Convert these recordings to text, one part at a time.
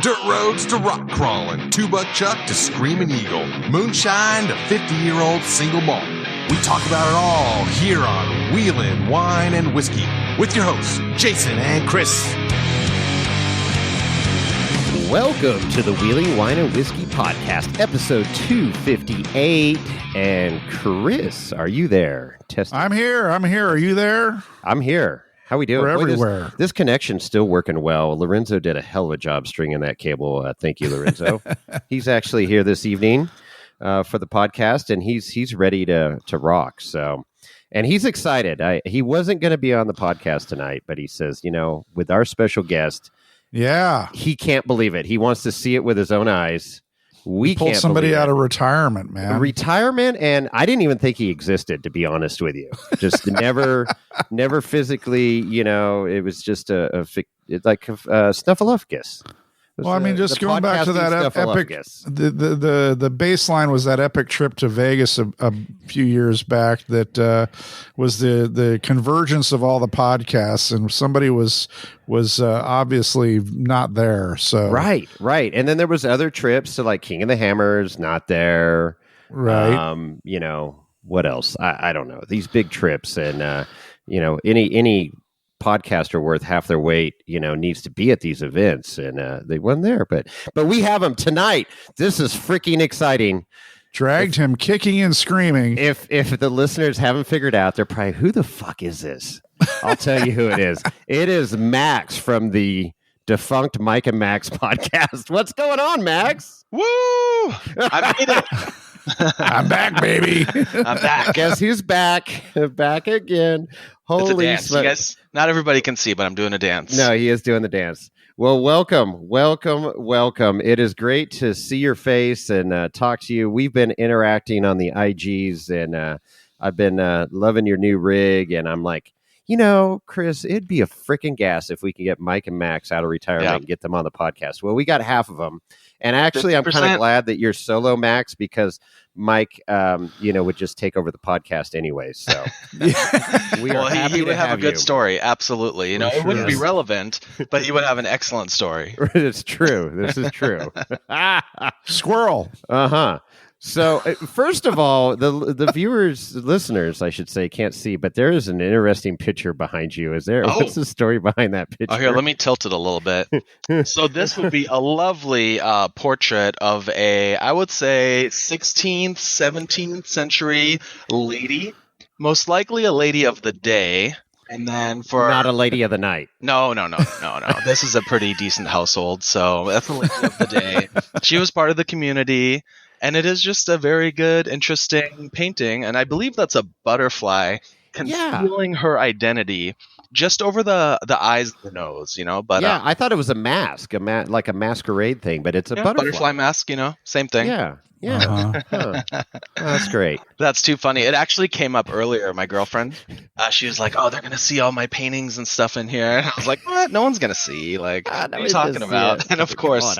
Dirt roads to rock crawling, two-buck chuck to screaming eagle, moonshine to 50-year-old single malt. We talk about it all here on Wheelin' Wine and Whiskey with your hosts, Jason and Chris. Welcome to the Wheeling Wine and Whiskey Podcast, episode 258. And Chris, are you there? I'm here. Are you there? I'm here. How we doing? We're everywhere. This connection's still working well. Lorenzo did a hell of a job stringing that cable. Thank you, Lorenzo. He's actually here this evening for the podcast, and he's ready to rock. So, and he's excited. He wasn't going to be on the podcast tonight, but he says, with our special guest, he can't believe it. He wants to see it with his own eyes. We pulled can't somebody believe out it. of retirement, man. Retirement, and I didn't even think he existed, to be honest with you. Just never physically. It was just it's like Snuffleupagus. Well, I mean, just going back to that epic, the baseline was that epic trip to Vegas a few years back that was the convergence of all the podcasts, and somebody was obviously not there. So right, and then there was other trips to like King of the Hammers, not there. Right. What else? I don't know. These big trips, and any podcaster worth half their weight, needs to be at these events, and they weren't there. But we have them tonight. This is freaking exciting. Dragged him kicking and screaming. If the listeners haven't figured out, they're probably, who the fuck is this? I'll tell you who it is. It is Max from the defunct Mike and Max podcast. What's going on, Max? Woo! I made it. I'm back, baby. I'm back. Guess who's back? Back again. Holy it's a dance. You guys, not everybody can see, but I'm doing a dance. No, he is doing the dance. Well, welcome. It is great to see your face and talk to you. We've been interacting on the IGs, and I've been loving your new rig, and I'm like, Chris, it'd be a freaking gas if we could get Mike and Max out of retirement and get them on the podcast. Well, we got half of them. And actually, 50%. I'm kind of glad that you're solo, Max, because Mike, would just take over the podcast anyways. So he would have a good story. Absolutely. It wouldn't be relevant, but he would have an excellent story. It's true. This is true. Squirrel. Uh-huh. So, first of all, the viewers, listeners, I should say, can't see, but there is an interesting picture behind you. Is there? What's the story behind that picture? Oh, here, let me tilt it a little bit. So this would be a lovely portrait of I would say, 16th, 17th century lady, most likely a lady of the day. And then not a lady of the night. No. This is a pretty decent household, so that's a lady of the day. She was part of the community. And it is just a very good, interesting painting. And I believe that's a butterfly concealing her identity just over the eyes and the nose, But I thought it was a mask, like a masquerade thing, but it's a butterfly mask, same thing. Yeah. Uh-huh. Huh. Oh, that's great. That's too funny. It actually came up earlier. My girlfriend, she was like, "Oh, they're gonna see all my paintings and stuff in here." And I was like, "What? No one's gonna see. What are you talking about?" And of course,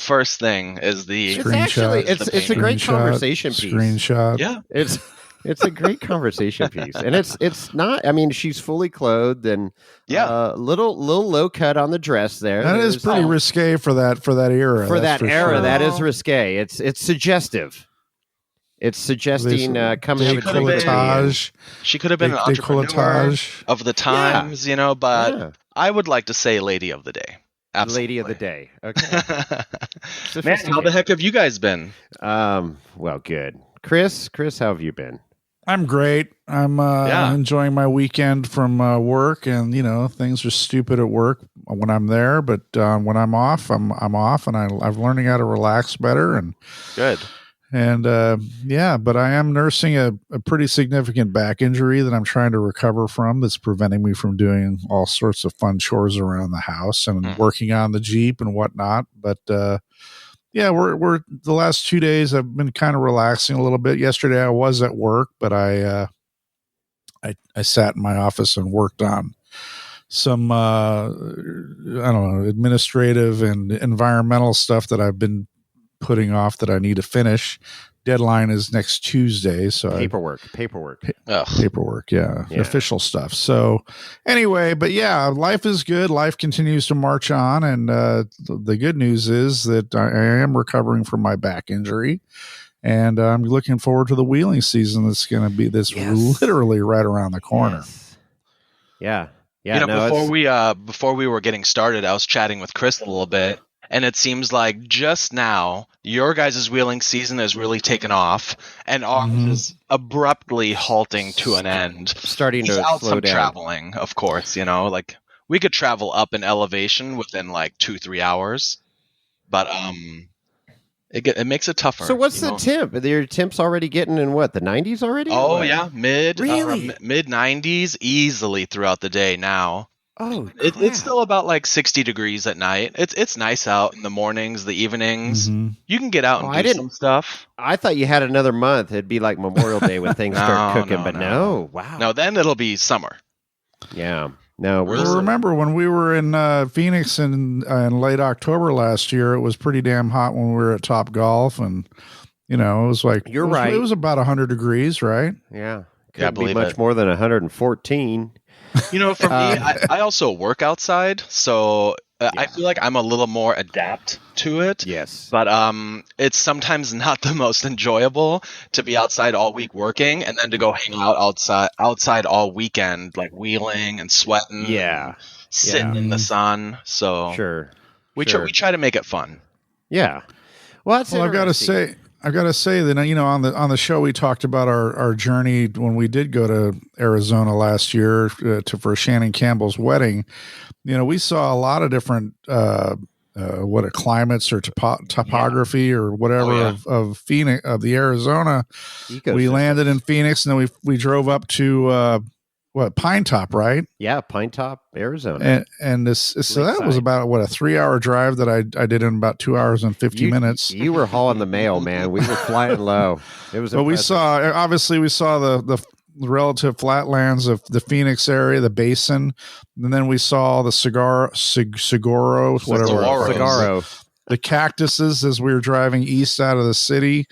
first thing is the screenshot. It's a great conversation piece. Screenshot. Yeah, it's a great conversation piece, and it's not. I mean, she's fully clothed and little low cut on the dress there. That is pretty risque for that era. For that era, sure. that is risque. It's suggestive. It's suggesting come have a decolletage. She could have been an entrepreneur of the times, But I would like to say lady of the day. Absolutely. Lady of the day. Okay. Man, how the heck have you guys been? Well, good. Chris, how have you been? I'm great. I'm enjoying my weekend from work, and things are stupid at work when I'm there, but when I'm off, I'm off, and I'm learning how to relax better. And good. And but I am nursing a pretty significant back injury that I'm trying to recover from. That's preventing me from doing all sorts of fun chores around the house and working on the Jeep and whatnot. But we're the last 2 days I've been kind of relaxing a little bit. Yesterday I was at work, but I sat in my office and worked on some administrative and environmental stuff that I've been putting off that I need to finish. deadline is next Tuesday. So Paperwork. paperwork, yeah, official stuff. So anyway, but yeah, life is good. Life continues to march on, and the good news is that I am recovering from my back injury, and I'm looking forward to the wheeling season. That's going to be literally right around the corner. Yeah. Before we were getting started, I was chatting with Chris a little bit, and it seems like just now your guys' wheeling season has really taken off, and ours is abruptly halting to an end. Starting He's to out slow some down. traveling, of course. Like we could travel up in elevation within like 2-3 hours, but it makes it tougher. So what's the temp? Your temp's already getting in what, the 90s already? Oh yeah, mid 90s easily throughout the day now. Oh, it's still about like 60 degrees at night. It's nice out in the mornings, the evenings. You can get out and do some stuff. I thought you had another month. It'd be like Memorial Day when things start cooking, no. Wow. No, then it'll be summer. Yeah. No, remember when we were in Phoenix in late October last year, it was pretty damn hot when we were at Top Golf, and it was like right. It was about 100 degrees, right? Yeah. Couldn't be much more than 114. For me, I also work outside, so I feel like I'm a little more adept to it. Yes. But it's sometimes not the most enjoyable to be outside all week working and then to go hang out outside all weekend, like wheeling and sweating. Yeah. And sitting in the sun. So sure. We try to make it fun. Yeah. Well, I've got to say that on the show we talked about our journey when we did go to Arizona last year for Shannon Campbell's wedding. We saw a lot of different climates or topography or whatever of Phoenix, of the Arizona. We landed in Phoenix, and then we drove up to Pine Top, right? Yeah, Pine Top, Arizona. And that was about a 3-hour drive that I did in about 2 hours and 50 minutes. You were hauling the mail, man. We were flying low. It was. But we saw the relative flatlands of the Phoenix area, the basin, and then we saw the Saguaro, the cactuses as we were driving east out of the city.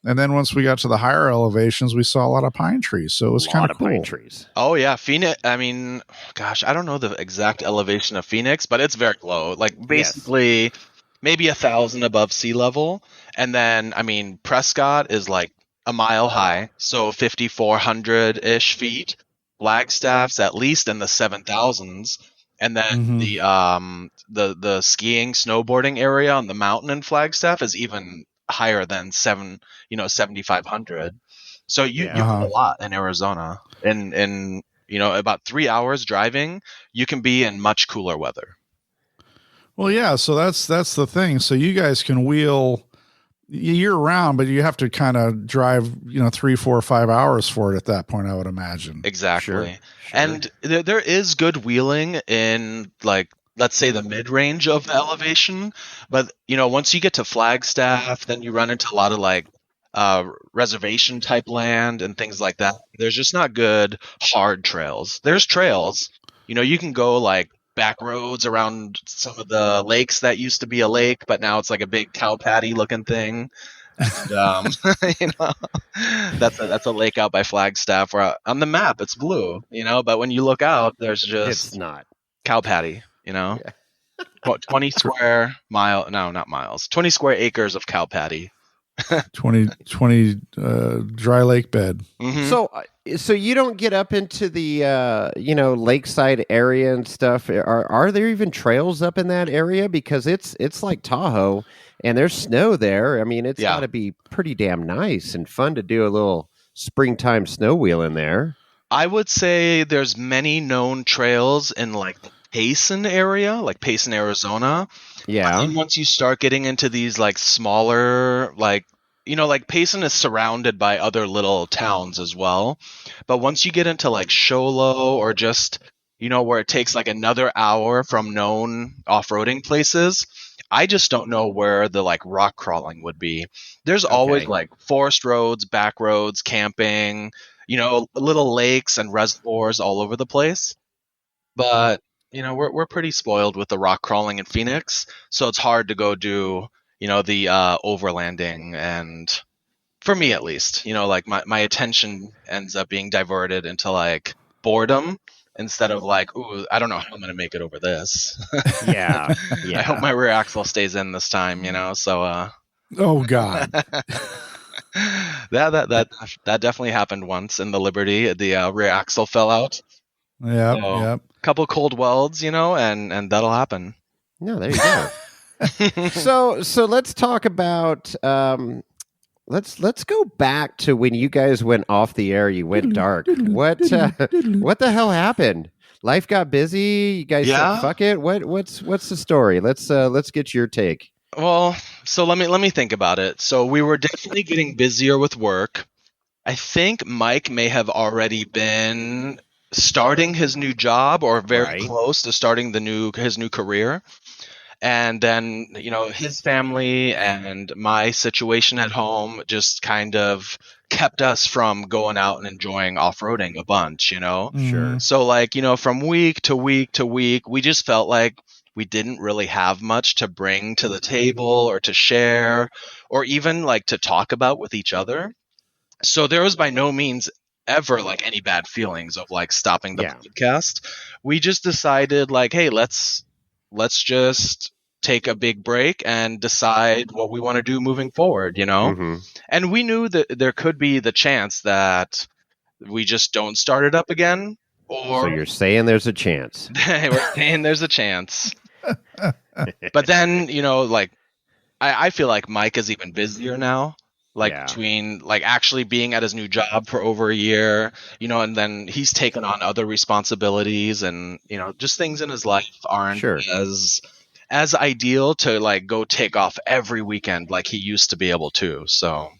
And then once we got to the higher elevations, we saw a lot of pine trees. So it was kind of cool. Pine trees. Oh yeah, Phoenix. I mean, gosh, I don't know the exact elevation of Phoenix, but it's very low. Like basically, maybe 1,000 above sea level. And then, I mean, Prescott is like a mile high, so 5,400-ish feet. Flagstaff's at least in the 7,000s. And then the skiing, snowboarding area on the mountain in Flagstaff is even higher than 7,500. So you get a lot in Arizona. In about 3 hours driving, you can be in much cooler weather. Well, yeah. So that's the thing. So you guys can wheel year round, but you have to kind of drive 3, 4, 5 hours for it at that point, I would imagine. Exactly. Sure. And there is good wheeling in, like, let's say the mid-range of the elevation, but once you get to Flagstaff, then you run into a lot of like reservation type land and things like that. There's just not good hard trails. There's trails, you can go like back roads around some of the lakes that used to be a lake, but now it's like a big cow patty looking thing. And that's a lake out by Flagstaff where on the map it's blue, but when you look out, there's just it's not cow patty. 20 square mile, no, not miles, 20 square acres of cow patty. 20 dry lake bed. Mm-hmm. So you don't get up into the lakeside area and stuff. Are there even trails up in that area? Because it's like Tahoe and there's snow there. I mean, it's got to be pretty damn nice and fun to do a little springtime snow wheeling there. I would say there's many known trails in like the Payson area, like Payson, Arizona. Yeah. And once you start getting into these like smaller, like Payson is surrounded by other little towns as well. But once you get into like Show Low or just, where it takes like another hour from known off-roading places, I just don't know where the like rock crawling would be. There's always like forest roads, back roads, camping, little lakes and reservoirs all over the place. But we're pretty spoiled with the rock crawling in Phoenix, so it's hard to go do, the overlanding and for me at least, like my attention ends up being diverted into like boredom instead of like, ooh, I don't know how I'm gonna make it over this. Yeah. I hope my rear axle stays in this time, so Oh God. that definitely happened once in the Liberty. The rear axle fell out. Yep. So, Yep. couple cold welds, and that'll happen. No, there you go. So let's talk about let's go back to when you guys went off the air. You went dark. What the hell happened? Life got busy. You guys said, "Fuck it." What's the story? Let's get your take. Well, so let me think about it. So we were definitely getting busier with work. I think Mike may have already been starting his new job or very close to starting his new career. And then, his family and my situation at home just kind of kept us from going out and enjoying off-roading a bunch, Sure. So like, from week to week to week, we just felt like we didn't really have much to bring to the table or to share or even like to talk about with each other. So there was by no means ever like any bad feelings of like stopping the podcast. We just decided like, hey, let's just take a big break and decide what we want to do moving forward, Mm-hmm. And we knew that there could be the chance that we just don't start it up again. Or So you're saying there's a chance. we're saying there's a chance. But then, like I feel like Mike is even busier now. Like between like actually being at his new job for over a year, and then he's taken on other responsibilities and, just things in his life aren't as ideal to like go take off every weekend like he used to be able to. So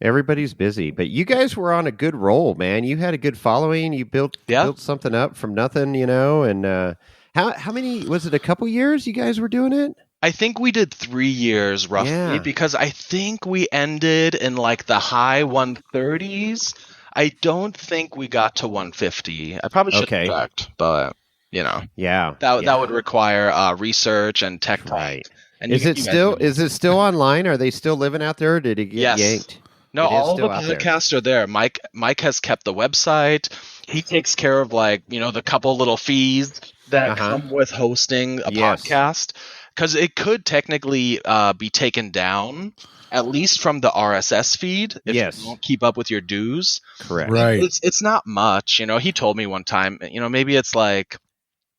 everybody's busy, but you guys were on a good roll, man. You had a good following. You built something up from nothing, and how many was it? A couple years you guys were doing it? I think we did 3 years roughly because I think we ended in like the high 130s. I don't think we got to 150. I probably should have checked, but that would require research and tech talk. Right. And is it still online? Are they still living out there? Or did it get yanked? No, all the podcasts are there. Mike has kept the website. He takes care of like, the couple little fees that come with hosting a podcast. Because it could technically be taken down, at least from the RSS feed, if you don't keep up with your dues. Correct. Right. It's not much. He told me one time, maybe it's like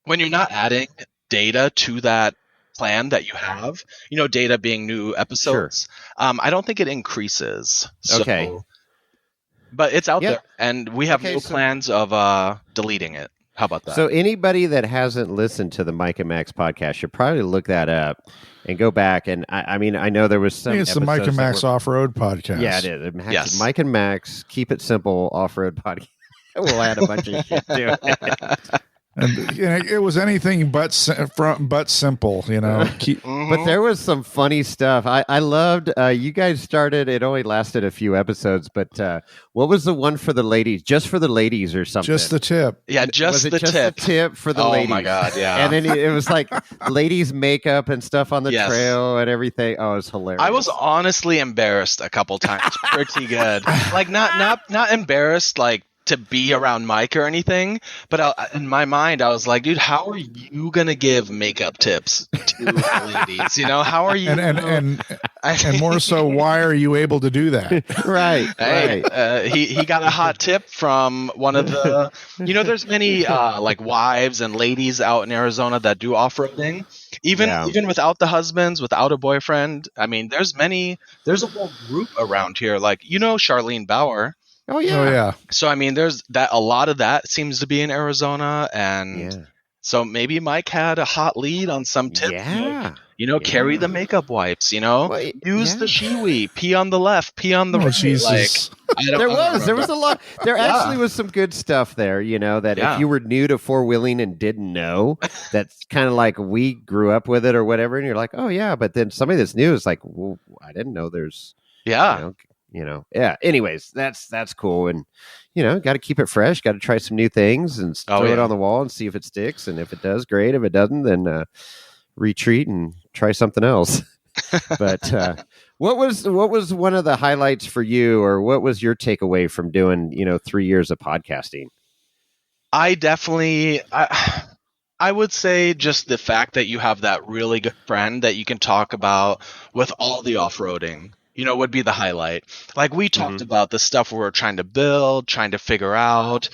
when you're not adding data to that plan that you have, data being new episodes, I don't think it increases. So, but it's out there, and we have no plans of deleting it. How about that? So anybody that hasn't listened to the Mike and Max podcast should probably look that up and go back. And I mean, I know there was some. It's the Mike and Max Off-Road podcast. Yeah, it is. Mike and Max, keep it simple off-road podcast. We'll add a bunch of shit to it. And it was anything but simple, But there was some funny stuff. I loved. You guys started. It only lasted a few episodes, but what was the one for the ladies? Just for the ladies or something? Just the tip. Yeah, just the tip for the ladies. Oh my god, yeah. And then it was like ladies' makeup and stuff on the trail and everything. Oh, it was hilarious. I was honestly embarrassed a couple times. Pretty good. Like not embarrassed like to be around Mike or anything, but in my mind I was like, dude, how are you gonna give makeup tips to ladies? How are you? And more so, why are you able to do that? Right. He got a hot tip from one of the. There's many like wives and ladies out in Arizona that do off-roading. Even without the husbands, without a boyfriend. I mean, there's a whole group around here. Like Charlene Bauer. Oh yeah. So I mean, there's that. A lot of that seems to be in Arizona, and so maybe Mike had a hot lead on some tip. Yeah. Carry the makeup wipes. Use the Shiwi. Pee on the left. Pee on the right. Jesus. There was a lot. There actually was some good stuff there. That if you were new to four-wheeling and didn't know, that's kind of like we grew up with it or whatever, and you're like, oh yeah, but then somebody that's new is like, well, I didn't know there's anyways, that's cool. And, got to keep it fresh, got to try some new things and throw it on the wall and see if it sticks. And if it does, great. If it doesn't, then retreat and try something else. But what was one of the highlights for you, or what was your takeaway from doing 3 years of podcasting? I definitely, I would say just the fact that you have that really good friend that you can talk about with all the off-roading, would be the highlight. Like we talked about the stuff we were trying to build, trying to figure out,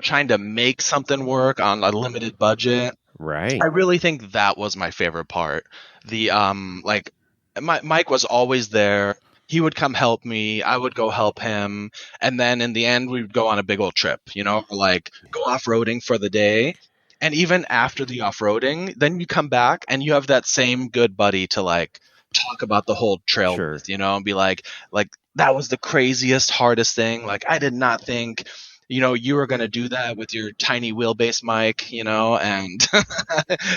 trying to make something work on a limited budget. Right. I really think that was my favorite part. The like Mike was always there. He would come help me. I would go help him, and then in the end, we would go on a big old trip. Like go off roading for the day. And even after the off roading, then you come back and you have that same good buddy to like talk about the whole trail Sure. with, and be like that was the craziest, hardest thing. Like I did not think you were going to do that with your tiny wheelbase mic, and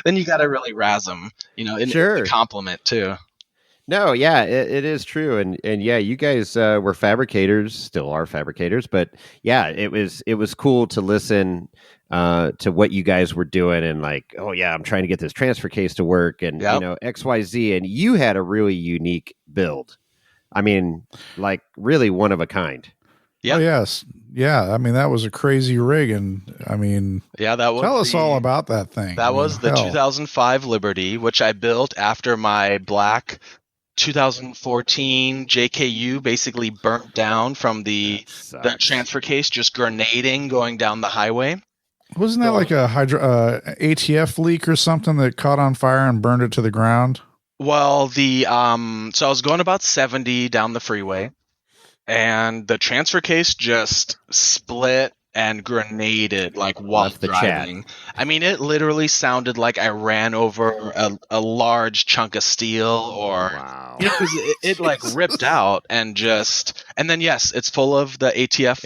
then you got to really razz them, in Sure. the compliment too. No, yeah, it is true, and yeah, you guys were fabricators, still are fabricators, but yeah, it was cool to listen to what you guys were doing, and like, oh yeah, I'm trying to get this transfer case to work, and XYZ, and you had a really unique build. I mean, like really one of a kind. Yep. Oh yes, yeah. I mean, that was a crazy rig, and I mean, that was tell us all about that thing. That was the 2005 Liberty, which I built after my black 2014 JKU basically burnt down from the transfer case, just grenading going down the highway. Wasn't that like a ATF leak or something that caught on fire and burned it to the ground? Well, so I was going about 70 down the freeway, and the transfer case just split and grenaded like while driving. I mean, it literally sounded like I ran over a large chunk of steel, or because it like ripped out and then yes, it's full of the ATF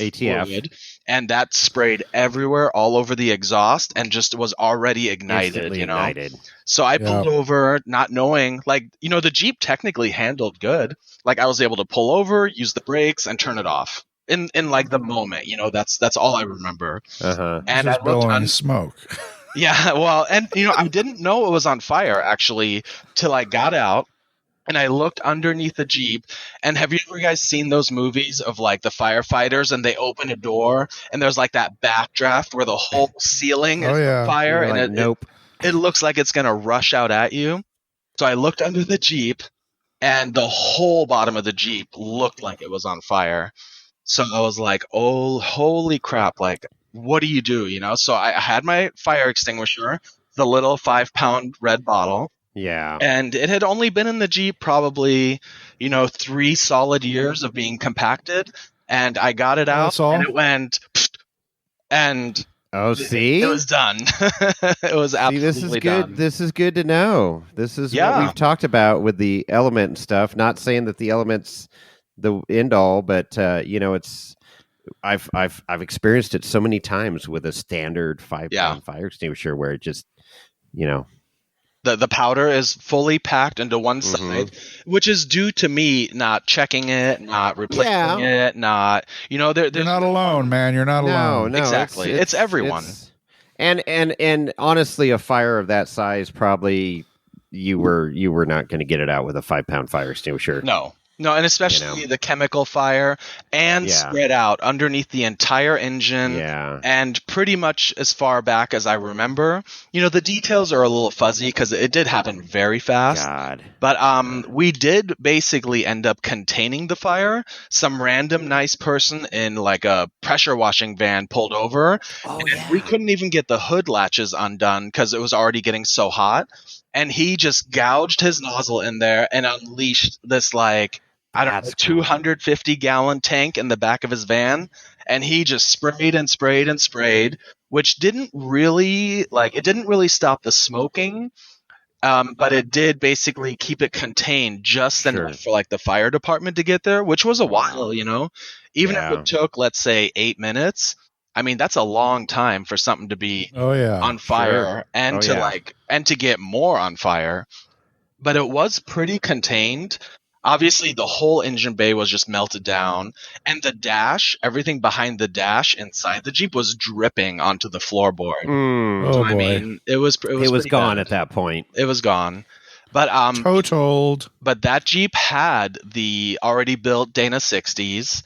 fluid, and that sprayed everywhere, all over the exhaust, and just was already ignited. Ignited. So I pulled over, not knowing, like the Jeep technically handled good. Like I was able to pull over, use the brakes, and turn it off. In like the moment, that's all I remember. And just I looked on smoke. Yeah, well, and I didn't know it was on fire actually till I got out and I looked underneath the Jeep. And have you ever guys seen those movies of like the firefighters and they open a door and there's like that backdraft where the whole ceiling is on fire, and it looks like it's gonna rush out at you. So I looked under the Jeep and the whole bottom of the Jeep looked like it was on fire. So I was like, oh, holy crap, like, what do you do, So I had my fire extinguisher, the little 5-pound red bottle. Yeah. And it had only been in the Jeep probably, 3 solid years of being compacted. And I got it out, and it went, and see? It was done. It was absolutely done. This is good to know. This is what we've talked about with the element and stuff. Not saying that the element's the end all, but it's I've experienced it so many times with a standard 5-pound fire extinguisher where it just the powder is fully packed into one side, which is due to me not checking it, not replacing it, not you're not alone, man. You're not alone. No, exactly. It's everyone. And honestly, a fire of that size, probably you were not going to get it out with a 5-pound fire extinguisher. No, and especially the chemical fire and spread out underneath the entire engine and pretty much as far back as I remember. The details are a little fuzzy because it did happen very fast. But we did basically end up containing the fire. Some random nice person in like a pressure washing van pulled over. We couldn't even get the hood latches undone because it was already getting so hot. And he just gouged his nozzle in there and unleashed this like, I don't know, 250-gallon tank in the back of his van. And he just sprayed and sprayed and sprayed, which didn't really stop the smoking. But it did basically keep it contained just enough for like the fire department to get there, which was a while, Even if it took, let's say, 8 minutes. I mean, that's a long time for something to be on fire and to get more on fire. But it was pretty contained. Obviously, the whole engine bay was just melted down, and the dash, everything behind the dash inside the Jeep was dripping onto the floorboard. Oh, I mean, it was gone at that point. It was gone. Totaled. But that Jeep had the already built Dana 60s.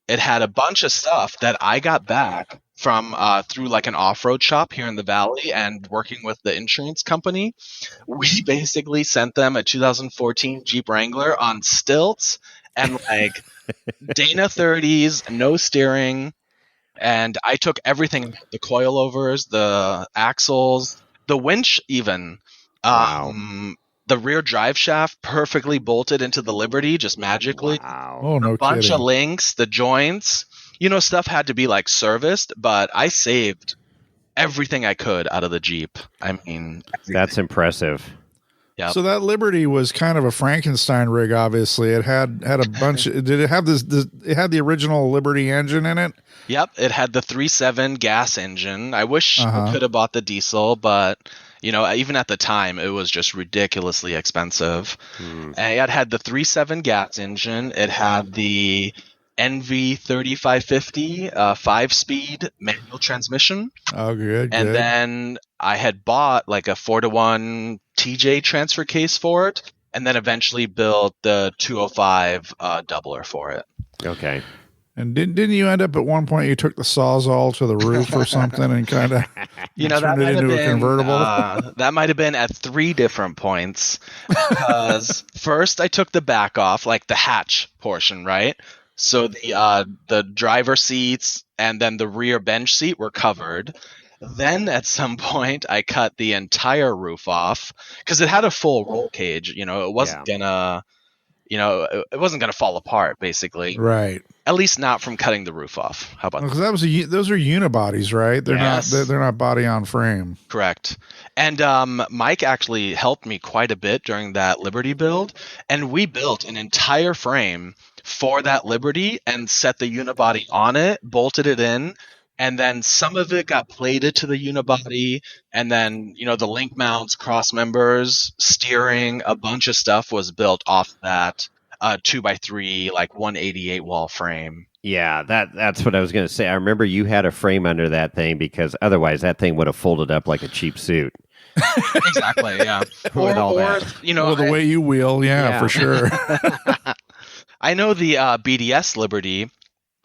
It had a bunch of stuff that I got back from through like an off-road shop here in the valley and working with the insurance company. We basically sent them a 2014 Jeep Wrangler on stilts and like Dana 30s, no steering. And I took everything, the coilovers, the axles, the winch even. Wow. The rear drive shaft perfectly bolted into the Liberty just magically. Wow. Oh, no Bunch kidding. of links, the joints. Stuff had to be like serviced, but I saved everything I could out of the Jeep. I mean, everything. That's impressive. Yep. So that Liberty was kind of a Frankenstein rig. Obviously, it had a bunch. Did it have this? It had the original Liberty engine in it. Yep, it had the 3.7 gas engine. I wish I could have bought the diesel, but even at the time, it was just ridiculously expensive. And it had the 3.7 gas engine. It had the NV 3550 5-speed manual transmission. Oh, good. And then I had bought like a 4-to-1 TJ transfer case for it, and then eventually built the 205 doubler for it. Okay. And didn't you end up at one point? You took the Sawzall to the roof or something, and kind of turned it into a convertible. That might have been at 3 different points. Because first I took the back off, like the hatch portion, right? So the driver seats and then the rear bench seat were covered. Then at some point I cut the entire roof off because it had a full roll cage. It wasn't gonna, it wasn't gonna fall apart basically. Right. At least not from cutting the roof off. How about that? Because those are unibodies, right? They're not body on frame. Correct. And Mike actually helped me quite a bit during that Liberty build, and we built an entire frame for that Liberty and set the unibody on it, bolted it in, and then some of it got plated to the unibody, and then the link mounts, cross members, steering, a bunch of stuff was built off that 2x3 like 188 wall frame. Yeah, that's what I was going to say. I remember you had a frame under that thing because otherwise that thing would have folded up like a cheap suit. Exactly, yeah. The way you wheel, for sure. I know the BDS Liberty,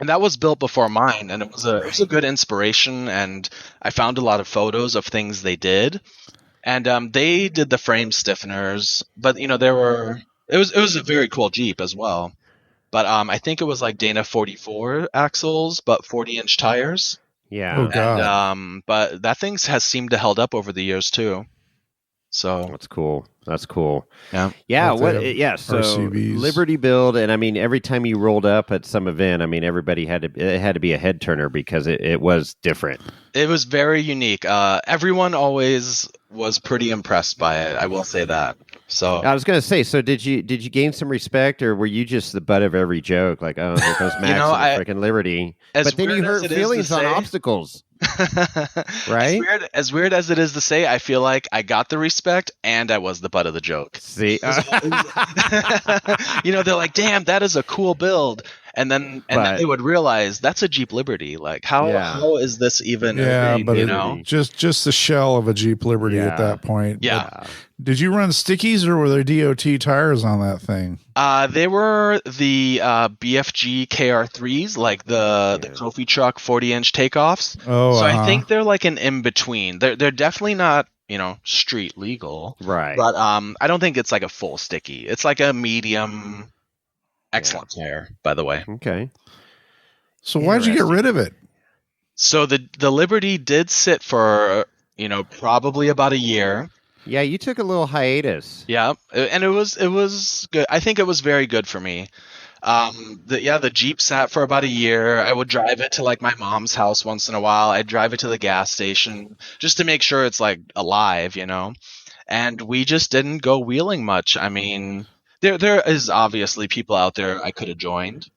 and that was built before mine, and it was a good inspiration, and I found a lot of photos of things they did, and they did the frame stiffeners, but it was a very cool Jeep as well. But I think it was like Dana 44 axles, but 40-inch tires. Yeah. Oh, God. And, but that thing has seemed to held up over the years too. So that's cool. Yeah. Yeah. So RCVs. Liberty build, and I mean, every time you rolled up at some event, I mean, everybody it had to be a head turner because it was different. It was very unique. Everyone always was pretty impressed by it. I will say that. So I was going to say, so did you gain some respect, or were you just the butt of every joke? Like, oh, there goes Max and the freaking Liberty. But then you hurt feelings on obstacles. Right? As weird as it is to say, I feel like I got the respect and I was the butt of the joke. See, they're like, "Damn, that is a cool build," and then they would realize that's a Jeep Liberty. Like, how is this even? Yeah, but just the shell of a Jeep Liberty at that point. Yeah. But did you run stickies or were there DOT tires on that thing? They were the BFG KR3s, like the trophy truck 40-inch takeoffs. Oh, so I think they're like an in between. They're definitely not street legal, right? But I don't think it's like a full sticky. It's like a medium, excellent tire, by the way. Okay. So why'd you get rid of it? So the Liberty did sit for probably about a year. Yeah, you took a little hiatus. Yeah, and it was good. I think it was very good for me. The Jeep sat for about a year. I would drive it to like my mom's house once in a while. I'd drive it to the gas station just to make sure it's like alive, And we just didn't go wheeling much. I mean, there is obviously people out there I could have joined.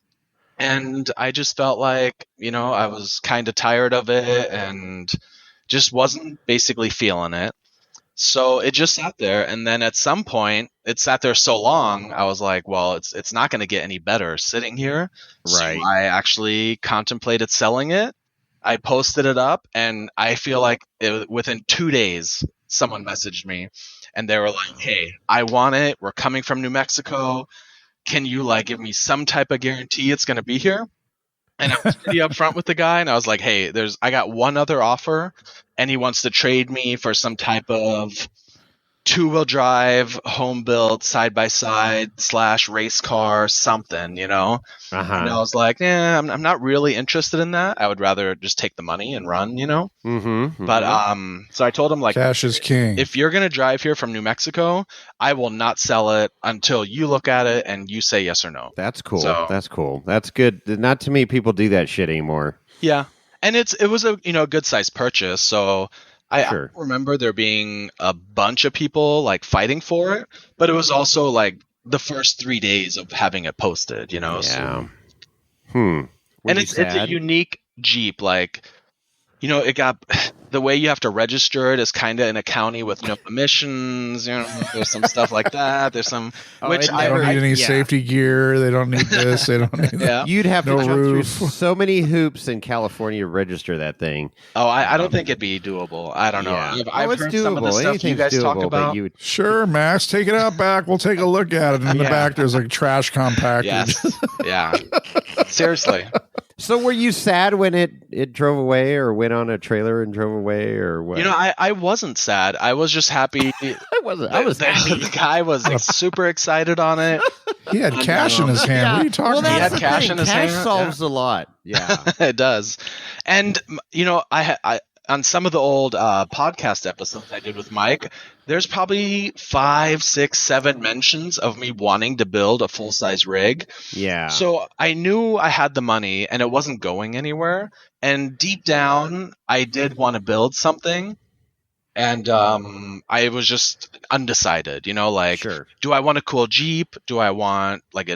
And I just felt like, I was kind of tired of it and just wasn't basically feeling it. So it just sat there, and then at some point, it sat there so long, I was like, well, it's not going to get any better sitting here. Right. So I actually contemplated selling it. I posted it up, and I feel like within 2 days, someone messaged me, and they were like, "Hey, I want it. We're coming from New Mexico. Can you like give me some type of guarantee it's going to be here?" And I was pretty upfront with the guy, and I was like, "Hey, I got one other offer, and he wants to trade me for some type of 2-wheel drive, home built, side by side / race car, something, you know." And I was like, I'm not really interested in that. I would rather just take the money and run, you know. But so I told him, like, cash is king. if you're gonna drive here from New Mexico, I will not sell it until you look at it and you say yes or no. That's cool. So, That's cool. That's good. Not too many people do that shit anymore. Yeah, and it was a good sized purchase, so. I Sure. remember there being a bunch of people like fighting for it, but it was also like the first 3 days of having it posted, you know. Yeah. So. And it's a unique Jeep, like, you know, it got the way you have to register it is kind of in a county with no emissions. You know, there's some stuff like that. There's some which they don't need any safety gear. They don't need this. They don't need that. You'd have to jump roof. through so many hoops in California to register that thing. Oh, I don't think it'd be doable. I don't know. Yeah. I've heard some of the stuff you guys talk about. Sure, Max, take it out back. We'll take a look at it. In the back, there's like trash compactor. Yes. Yeah. Seriously. So were you sad when it drove away, or went on a trailer and drove away, or what? You know, I wasn't sad. I was just happy. I wasn't. I was happy. The guy was super excited on it. He had cash in his hand. What are you talking about? He had cash in his hand. Cash solves a lot. Yeah, it does. And you know, I on some of the old podcast episodes I did with Mike, there's probably 5, 6, 7 mentions of me wanting to build a full-size rig. Yeah. So I knew I had the money and it wasn't going anywhere. And deep down, I did want to build something. And I was just undecided, you know, like, Sure. Do I want a cool Jeep? Do I want like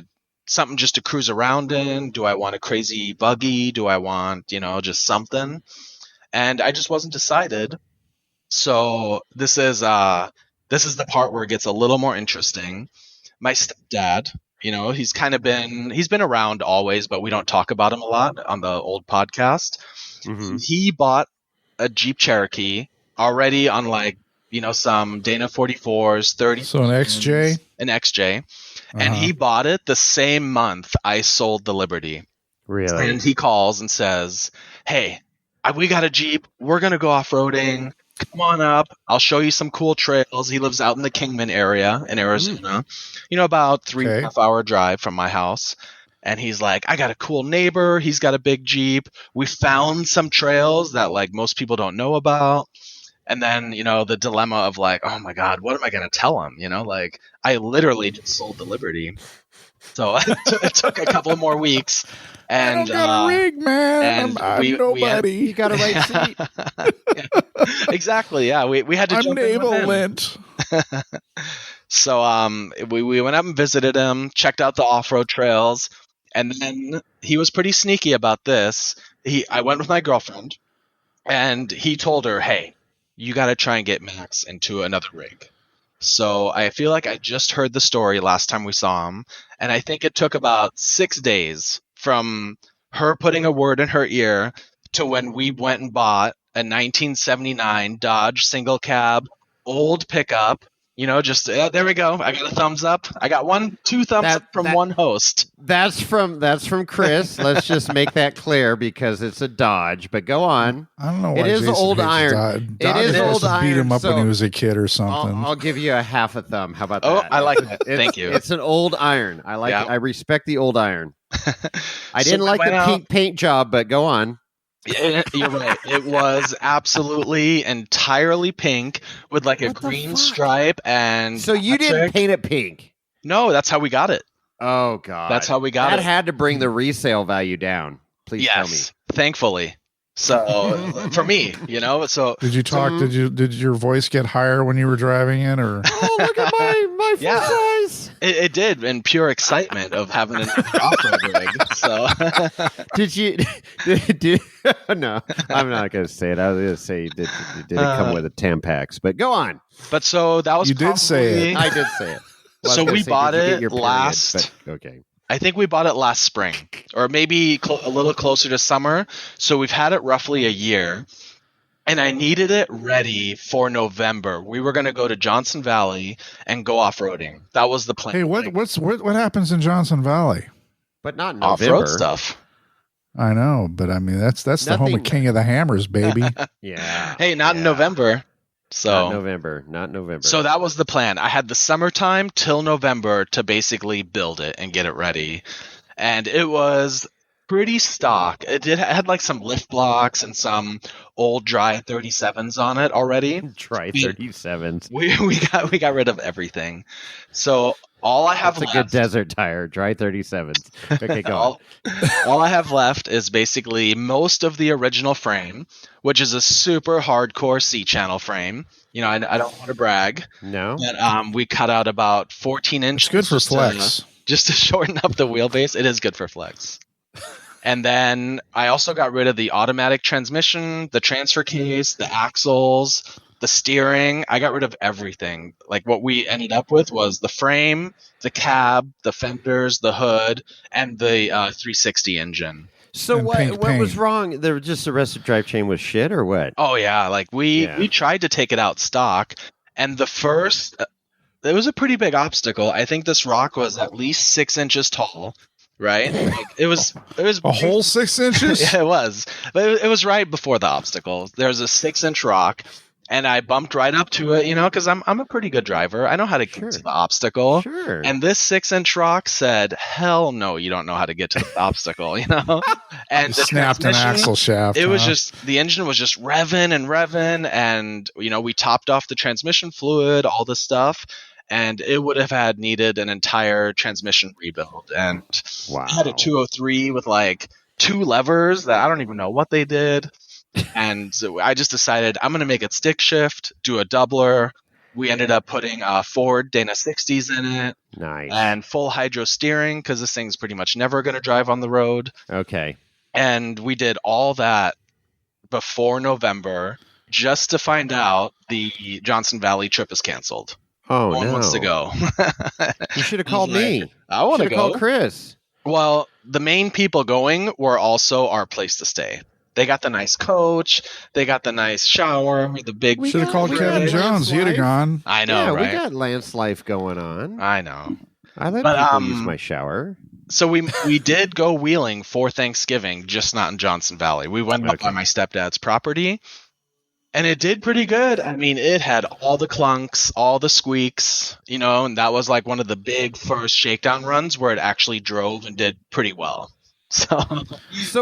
something just to cruise around in? Do I want a crazy buggy? Do I want, you know, just something? And I just wasn't decided. So this is the part where it gets a little more interesting. My stepdad, you know, he's been around always, but we don't talk about him a lot on the old podcast. Mm-hmm. He bought a Jeep Cherokee already on, like, you know, some Dana 44s, 30. So an XJ? An XJ. And he bought it the same month I sold the Liberty. Really? And he calls and says, "Hey, we got a Jeep. We're going to go off-roading. Come on up. I'll show you some cool trails." He lives out in the Kingman area in Arizona, you know, about 3.5 hour drive from my house. And he's like, "I got a cool neighbor. He's got a big Jeep. We found some trails that, like, most people don't know about." And then, you know, the dilemma of like, oh my God, what am I going to tell him? You know, like, I literally just sold the Liberty. So it took a couple more weeks. And, I don't got a rig, man. I'm nobody. You got a right seat. Yeah. Exactly. Yeah. We had to I'm jump in naval with him. lint. So we went up and visited him, checked out the off-road trails, and then he was pretty sneaky about this. I went with my girlfriend, and he told her, "Hey, you got to try and get Max into another rig." So I feel like I just heard the story last time we saw him, and I think it took about 6 days from her putting a word in her ear to when we went and bought a 1979 Dodge single cab, old pickup. You know, just there we go. I got a thumbs up. I got 2 thumbs up from one host. That's from Chris. Let's just make that clear because it's a Dodge. But go on. I don't know why it is Jason old hates iron. Dodge. It is old iron. Beat him up so when he was a kid or something. I'll give you a half a thumb. How about Oh, that? I like that. Thank you. It's an old iron. I like it. I respect the old iron. I didn't like the pink paint job, but go on. You're right. It was absolutely entirely pink with like a green stripe. And so you didn't paint it pink? No, that's how we got it. Oh God, that's how we got it. That had to bring the resale value down. Please tell me. Thankfully. So for me, you know. So did you talk? Did your voice get higher when you were driving in, or? Oh, look at my full size. It did, in pure excitement of having an off-road rig. So did you? No, I'm not going to say it. I was going to say did it come with a Tampax? But go on. But so that was you did say it. I did say it. Well, so we bought it last. Okay. I think we bought it last spring, or maybe a little closer to summer. So we've had it roughly a year. and I needed it ready for November. We were going to go to Johnson Valley and go off-roading. That was the plan. Hey, what happens in Johnson Valley? But not in Off-road November. stuff. I know, but I mean that's the home of King of the Hammers, baby. Yeah. Hey, not in November. So Not November. So that was the plan. I had the summertime till November to basically build it and get it ready. And it was pretty stock. It had like some lift blocks and some old dry 37s on it already. Dry 37s. We got rid of everything. So all I have That's left, a good desert tire. Dry 37s. Okay, go on. all I have left is basically most of the original frame, which is a super hardcore C-channel frame. You know, I don't want to brag. No. But we cut out about 14 inches. It's good for flex. Just to shorten up the wheelbase. It is good for flex. And then I also got rid of the automatic transmission, the transfer case, the axles, the steering. I got rid of everything. Like what we ended up with was the frame, the cab, the fenders, the hood, and the 360 engine. So And what was wrong? There was just the rest of drivetrain was shit or what? Oh yeah, like we tried to take it out stock, and the first it was a pretty big obstacle. I think this rock was at least 6 inches tall. Right, like it was a whole 6 inches. Yeah, it was, but it was right before the obstacle. There's a 6-inch rock, and I bumped right up to it, you know, because I'm a pretty good driver. I know how to get to the obstacle. Sure. And this 6-inch rock said, "Hell no, you don't know how to get to the obstacle," you know. And the snapped an axle shaft. It was just the engine was just revving, and you know we topped off the transmission fluid, all this stuff. And it would have needed an entire transmission rebuild. And I had a 203 with like 2 levers that I don't even know what they did. And so I just decided I'm going to make it stick shift, do a doubler. We ended up putting Ford Dana 60s in it. Nice. And full hydro steering because this thing's pretty much never going to drive on the road. Okay. And we did all that before November just to find out the Johnson Valley trip is canceled. Oh, no one wants to go. You should have called me. I want to go. Called Chris. Well, the main people going were also our place to stay. They got the nice coach. They got the nice shower. The big. Should have called Kevin Jones. He'd have gone. I know, yeah, right? We got Lance life going on. I know. I let people use my shower. So we did go wheeling for Thanksgiving, just not in Johnson Valley. We went up on my stepdad's property. And it did pretty good. I mean, it had all the clunks, all the squeaks, you know, and that was like one of the big first shakedown runs where it actually drove and did pretty well. So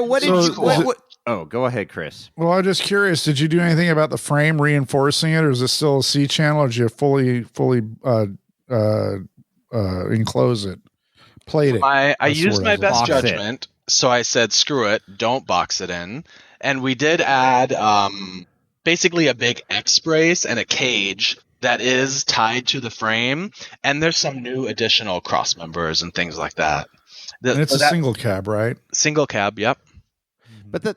what did you... Oh, go ahead, Chris. Well, I'm just curious. Did you do anything about the frame reinforcing it, or is it still a C channel, or did you fully enclose it, plate it? I used my best judgment, so I said, screw it, don't box it in. And we did add... basically a big X brace and a cage that is tied to the frame, and there's some new additional cross members and things like that. And it's a single cab, right? Single cab, yep. But the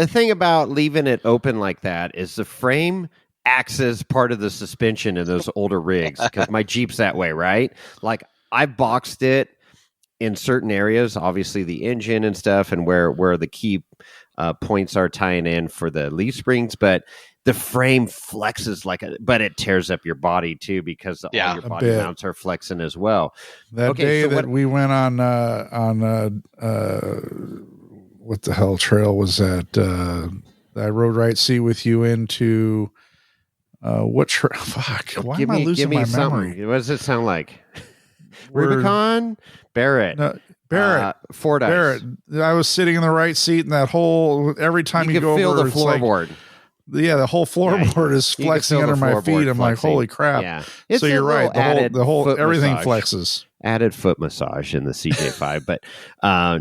thing about leaving it open like that is the frame acts as part of the suspension in those older rigs, because my Jeep's that way, right? Like I boxed it in certain areas, obviously the engine and stuff, and where the key points are tying in for the leaf springs, but the frame flexes but it tears up your body too, because all your body mounts are flexing as well. That day that we went on what the hell trail was that? I rode right seat with you into what trail? Fuck! Why am I losing my memory? What does it sound like? Rubicon, Barrett. No, Barrett, Ford Barrett. I was sitting in the right seat, and that whole every time you go feel over, the floorboard. The whole floorboard is flexing under my feet. I'm like, holy crap! Yeah. So you're right. The whole everything flexes. Added foot massage in the CJ5, but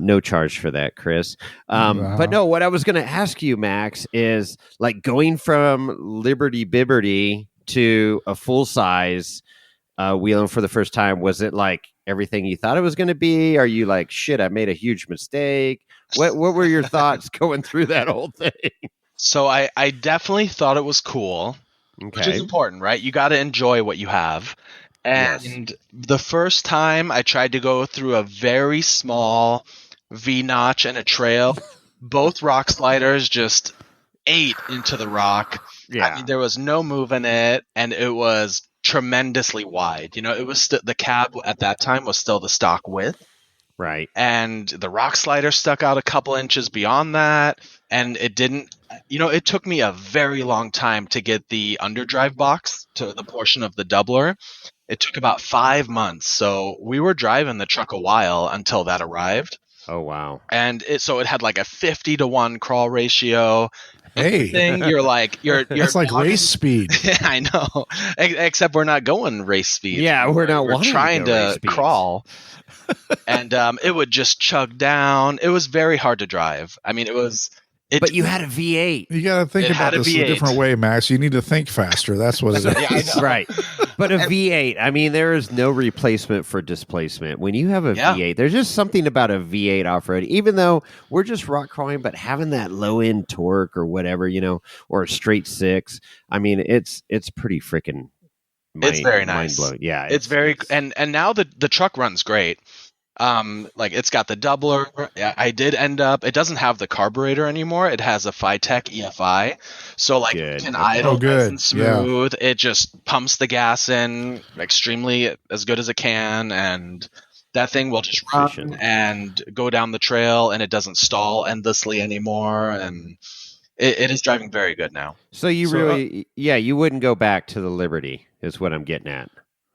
no charge for that, Chris. But no, what I was going to ask you, Max, is like going from Liberty Bibberty to a full size wheeling for the first time. Was it like everything you thought it was going to be? Are you like, shit, I made a huge mistake? What were your thoughts going through that whole thing? So I definitely thought it was cool, which is important, right? You got to enjoy what you have. And the first time I tried to go through a very small V-notch and a trail, both rock sliders just ate into the rock. Yeah. I mean, there was no move in it, and it was tremendously wide. You know, it was the cab at that time was still the stock width, Right. and the rock slider stuck out a couple inches beyond that, and it didn't. You know, it took me a very long time to get the underdrive box to the portion of the doubler. It took about 5 months, so we were driving the truck a while until that arrived. Oh, wow. And so it had like a 50-to-1 crawl ratio. Hey, Thing you're that's like logging- race speed. I know. Except we're not going race speed. Yeah, we're not We're wanting trying to go race to speeds. crawl. And it would just chug down. It was very hard to drive. I mean, But you had a V8. You got to think It about had a this a V8. different way, Max. You need to think faster. That's what it Yeah, I is. know. Right. But a V8, I mean, there is no replacement for displacement. When you have a Yeah. V8, there's just something about a V8 off-road, even though we're just rock crawling, but having that low-end torque or whatever, you know, or a straight six, I mean, it's pretty freaking It's very nice. mind-blowing. Yeah. It's very and now the truck runs great. Like it's got the doubler. I did end up. It doesn't have the carburetor anymore. It has a Phytech EFI, so like Good. it can Okay. idle Oh, good. nice and smooth. It just pumps the gas in extremely as good as it can, and that thing will just run Efficient. and go down the trail, and it doesn't stall endlessly anymore, and it is driving very good now. So you So, really, you wouldn't go back to the Liberty, is what I'm getting at.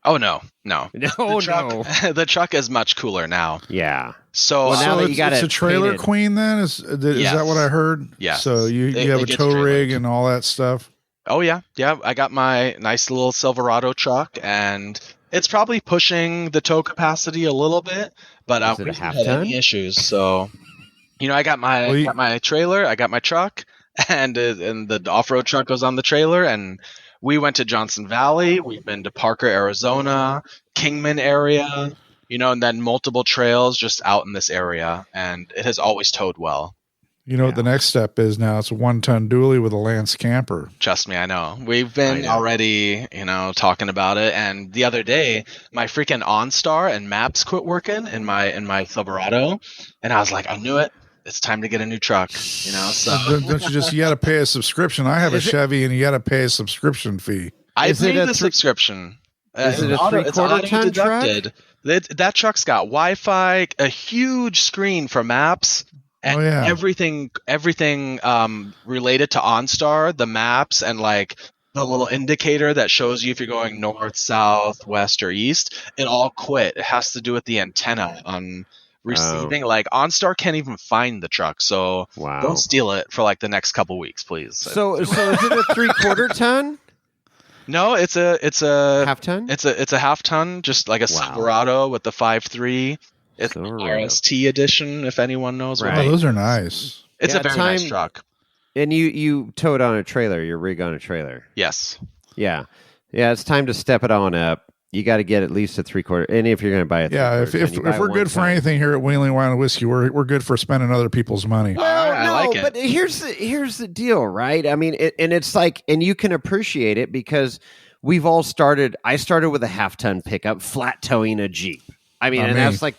Oh no. No, The truck, no. the truck is much cooler now. Yeah. So Well, now So that you it's, got it's it a trailer painted. queen then? Is that what I heard? Yes. So you It- have it a gets tow rig trailered. and all that stuff? Oh yeah. I got my nice little Silverado truck, and it's probably pushing the tow capacity a little bit, but Is it we a haven't half had ton? any issues. So, you know, I got my Well, you- got my trailer, I got my truck, and the off-road truck goes on the trailer, and we went to Johnson Valley. We've been to Parker, Arizona, Kingman area, you know, and then multiple trails just out in this area, and it has always towed well. You know what the next step is now? It's a 1-ton dually with a Lance camper. Trust me, I know. We've been already, you know, talking about it. And the other day, my freaking OnStar and maps quit working in my Silverado, and I was like, I knew it. It's time to get a new truck. You know, so Don't you just, you got to pay a subscription. I have a Is it- Chevy and you got to pay a subscription fee. I Is it paid a the subscription. Is it a it's 3/4 ton truck? auto-deducted. That truck's got Wi-Fi, a huge screen for maps. And Oh, yeah. everything related to OnStar, the maps, and like the little indicator that shows you if you're going north, south, west, or east, it all quit. It has to do with the antenna on receiving. Like OnStar can't even find the truck, so Wow. don't steal it for like the next couple weeks, please. So is it a 3/4 ton? No, it's a Half ton? it's a half ton, just like a Wow. Silverado with the 5.3. It's the Silverado. RST edition, if anyone knows what Right. Oh, it is. those are nice. It's Yeah, a very nice time- truck. And you tow it on a trailer, your rig on a trailer. Yes. Yeah. Yeah, it's time to step it on up. You got to get at least a 3/4. And if you're going to buy a Yeah, 3/4 if ton, you buy we're it good one for time. anything here at Wheeling Wine and Whiskey, we're good for spending other people's money. Well, I no, like it. but here's the deal, right? I mean, and it's like, and you can appreciate it because we've all started. I started with a half-ton pickup, flat towing a Jeep. I mean, Not and me. that's like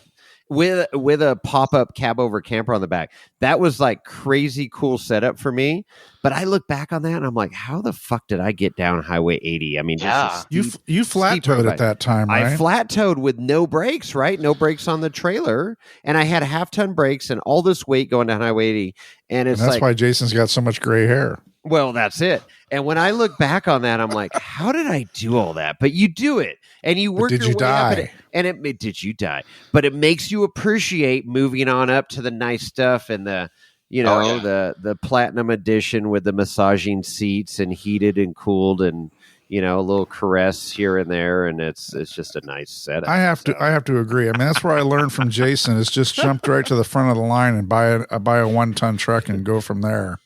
with a pop-up cab over camper on the back. That was like crazy cool setup for me. But I look back on that and I'm like, how the fuck did I get down Highway 80? I mean, Yeah. just a You steep- you flat steep towed road at that time, right? I flat towed with no brakes, right? No brakes on the trailer. And I had half-ton brakes and all this weight going down Highway 80. And and it's that's like, why Jason's got so much gray hair. well, that's it. And when I look back on that, I'm like, how did I do all that? But you do it, and you work did your you way up, die? and it did you die? But it makes you appreciate moving on up to the nice stuff and the, you know, Oh, yeah. the platinum edition with the massaging seats and heated and cooled and, you know, a little caress here and there, and it's just a nice setup. I have to agree. I mean, that's where I learned from Jason is just jump right to the front of the line and buy a 1-ton truck and go from there.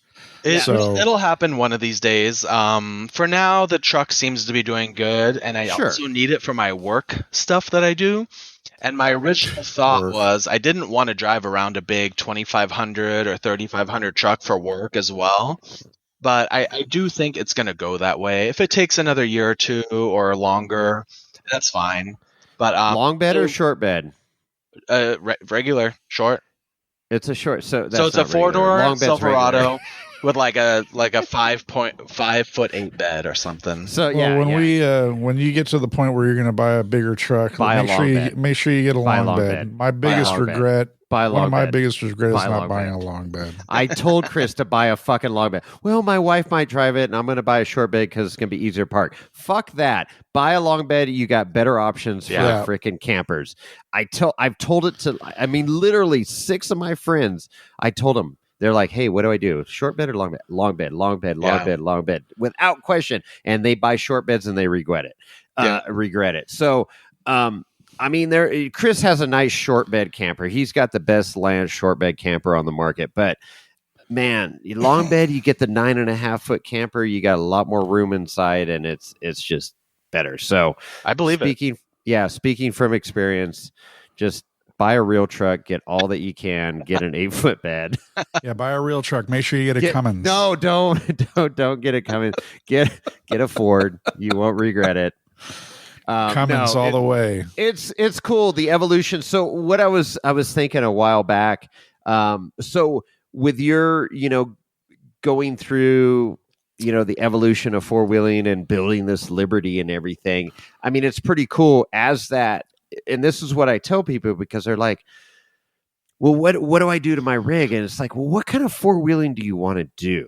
So- It'll happen one of these days. For now, the truck seems to be doing good, and I Sure. also need it for my work stuff that I do. And my original thought Work. was I didn't want to drive around a big 2,500 or 3,500 truck for work as well. But I do think it's going to go that way. If it takes another year or two or longer, that's fine. But Long bed or so- short bed? regular, short. It's a short. So that's So it's a not regular. four-door Long bed's Silverado. regular. with like a 5.5'8" bed or something. So Well, when you get to the point where you're going to buy a bigger truck, make sure you get a long bed. My biggest regret. One of my biggest regrets is not buying a long bed. I told Chris to buy a fucking long bed. Well, my wife might drive it, and I'm going to buy a short bed because it's going to be easier to park. Fuck that. Buy a long bed. You got better options for freaking campers. I've told it to, literally 6 of my friends. I told them, they're like, hey, what do I do? Short bed or long bed? Long bed, long bed, long bed, long bed. Without question. And they buy short beds and they regret it. So, Chris has a nice short bed camper. He's got the best land short bed camper on the market. But man, long bed, you get the 9.5 foot camper. You got a lot more room inside, and it's just better. So I believe it. Yeah, speaking from experience, just buy a real truck, get all that you can, get an 8-foot bed. Yeah, buy a real truck. Make sure you get a Cummins. No, don't get a Cummins. Get a Ford. You won't regret it. Cummins all the way. It's cool, the evolution. So what I was thinking a while back. So with your going through the evolution of four-wheeling and building this Liberty and everything. I mean, it's pretty cool as that. And this is what I tell people because they're like, well, what do I do to my rig? And it's like, well, what kind of four-wheeling do you want to do?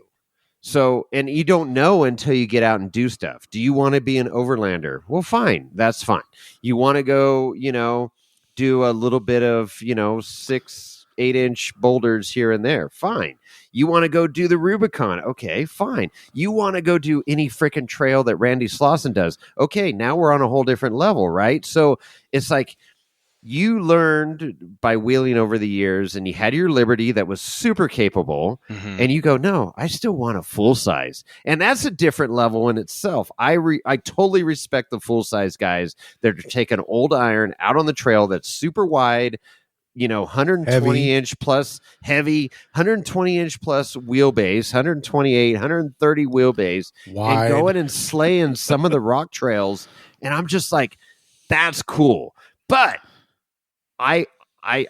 So, and you don't know until you get out and do stuff. Do you want to be an overlander? Well, fine. That's fine. You want to go, do a little bit of, 6-8-inch boulders here and there. Fine. You want to go do the Rubicon? Okay, fine. You want to go do any freaking trail that Randy Slauson does? Okay, now we're on a whole different level, right? So it's like you learned by wheeling over the years, and you had your Liberty that was super capable, and you go, no, I still want a full size, and that's a different level in itself. I totally respect the full size guys that are taking old iron out on the trail that's super wide. 120 inch plus heavy, 120 inch plus wheelbase, 128, 130 wheelbase, wide, and going and slaying some of the rock trails. And I'm just like, that's cool. But I'm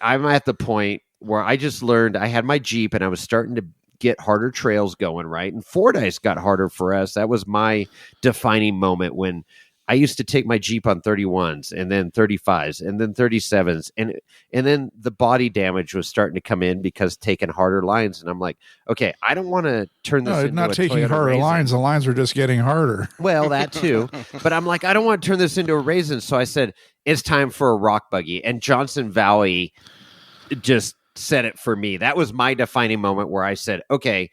at the point where I just learned. I had my Jeep and I was starting to get harder trails going, right? And Fordyce got harder for us. That was my defining moment when I used to take my Jeep on 31s and then 35s and then 37s. And then the body damage was starting to come in because taking harder lines. And I'm like, okay, I don't want to turn this into not a taking Toyota harder Raisin. lines. The lines are just getting harder. Well, that too. But I'm like, I don't want to turn this into a Raisin. So I said, it's time for a rock buggy. And Johnson Valley just said it for me. That was my defining moment where I said, okay,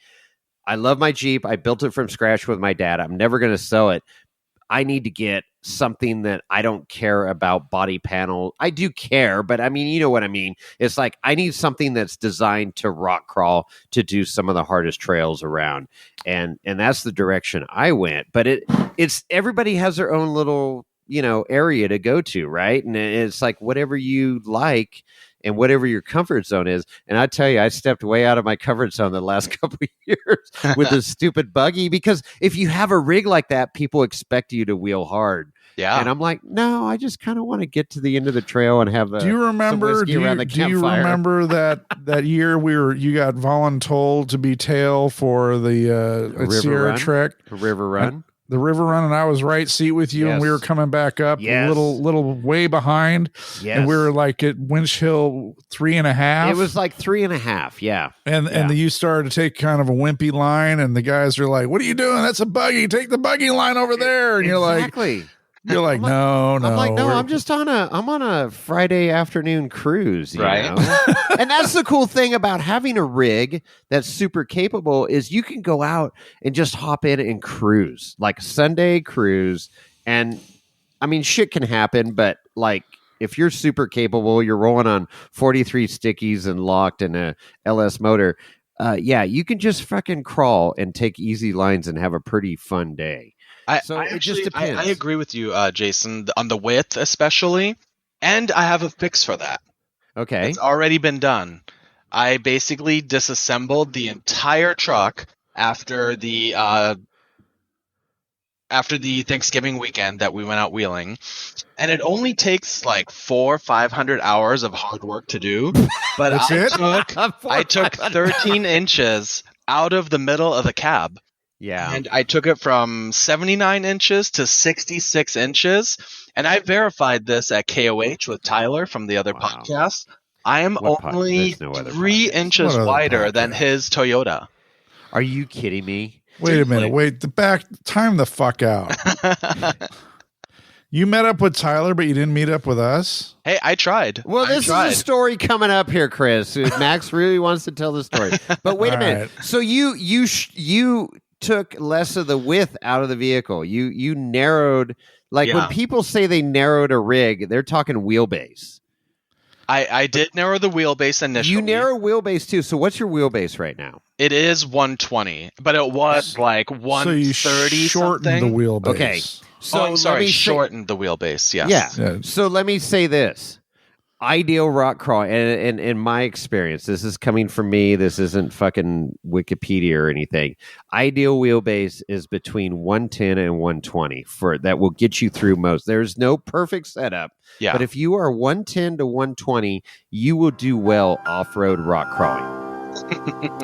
I love my Jeep. I built it from scratch with my dad. I'm never going to sell it. I need to get something that I don't care about body panel. I do care, but I mean, you know what I mean? It's like, I need something that's designed to rock crawl to do some of the hardest trails around. And that's the direction I went. But it's everybody has their own little, area to go to, right? And it's like whatever you like and whatever your comfort zone is. And I tell you, I stepped way out of my comfort zone the last couple of years with this stupid buggy, because if you have a rig like that, people expect you to wheel hard. Yeah. And I'm like, no, I just kind of want to get to the end of the trail and have do you remember that year you got voluntold to be tail for the Sierra Trek River Run? The River Run, and I was right seat with you, and we were coming back up a little way behind, and we were like at Winch Hill 3.5. It was like 3.5, yeah. And you started to take kind of a wimpy line, and the guys are like, "What are you doing? That's a buggy. Take the buggy line over there." And you're like, no. I'm like, no, I'm just on a Friday afternoon cruise, you know? And that's the cool thing about having a rig that's super capable is you can go out and just hop in and cruise, like Sunday cruise. And I mean, shit can happen, but like if you're super capable, you're rolling on 43 stickies and locked in a LS motor. You can just fucking crawl and take easy lines and have a pretty fun day. It just depends. I agree with you, Jason, on the width especially, and I have a fix for that. Okay. It's already been done. I basically disassembled the entire truck after the Thanksgiving weekend that we went out wheeling, and it only takes like 400-500 hours of hard work to do. But I took 13 inches out of the middle of the cab. Yeah. And I took it from 79 inches to 66 inches. And I verified this at KOH with Tyler from the other podcast. I am only There's no other 3 podcast. inches What other wider than podcast? his Toyota. Are you kidding me? Wait a minute. Time the fuck out. You met up with Tyler, but you didn't meet up with us? Hey, I tried. Well, this is a story coming up here, Chris. Max really wants to tell the story. But wait a minute. Right. So you took less of the width out of the vehicle. You narrowed, like when people say they narrowed a rig, they're talking wheelbase. I did narrow the wheelbase initially. You narrow wheelbase too. So what's your wheelbase right now? It is 120, but it was like 130 so you shortened something. the wheelbase. Okay. So I'm sorry, shortened the wheelbase. Yes. Yeah. So let me say this. Ideal rock crawling, and in my experience, this is coming from me. This isn't fucking Wikipedia or anything. Ideal wheelbase is between 110 and 120 that will get you through most. There's no perfect setup, but if you are 110 to 120, you will do well off-road rock crawling.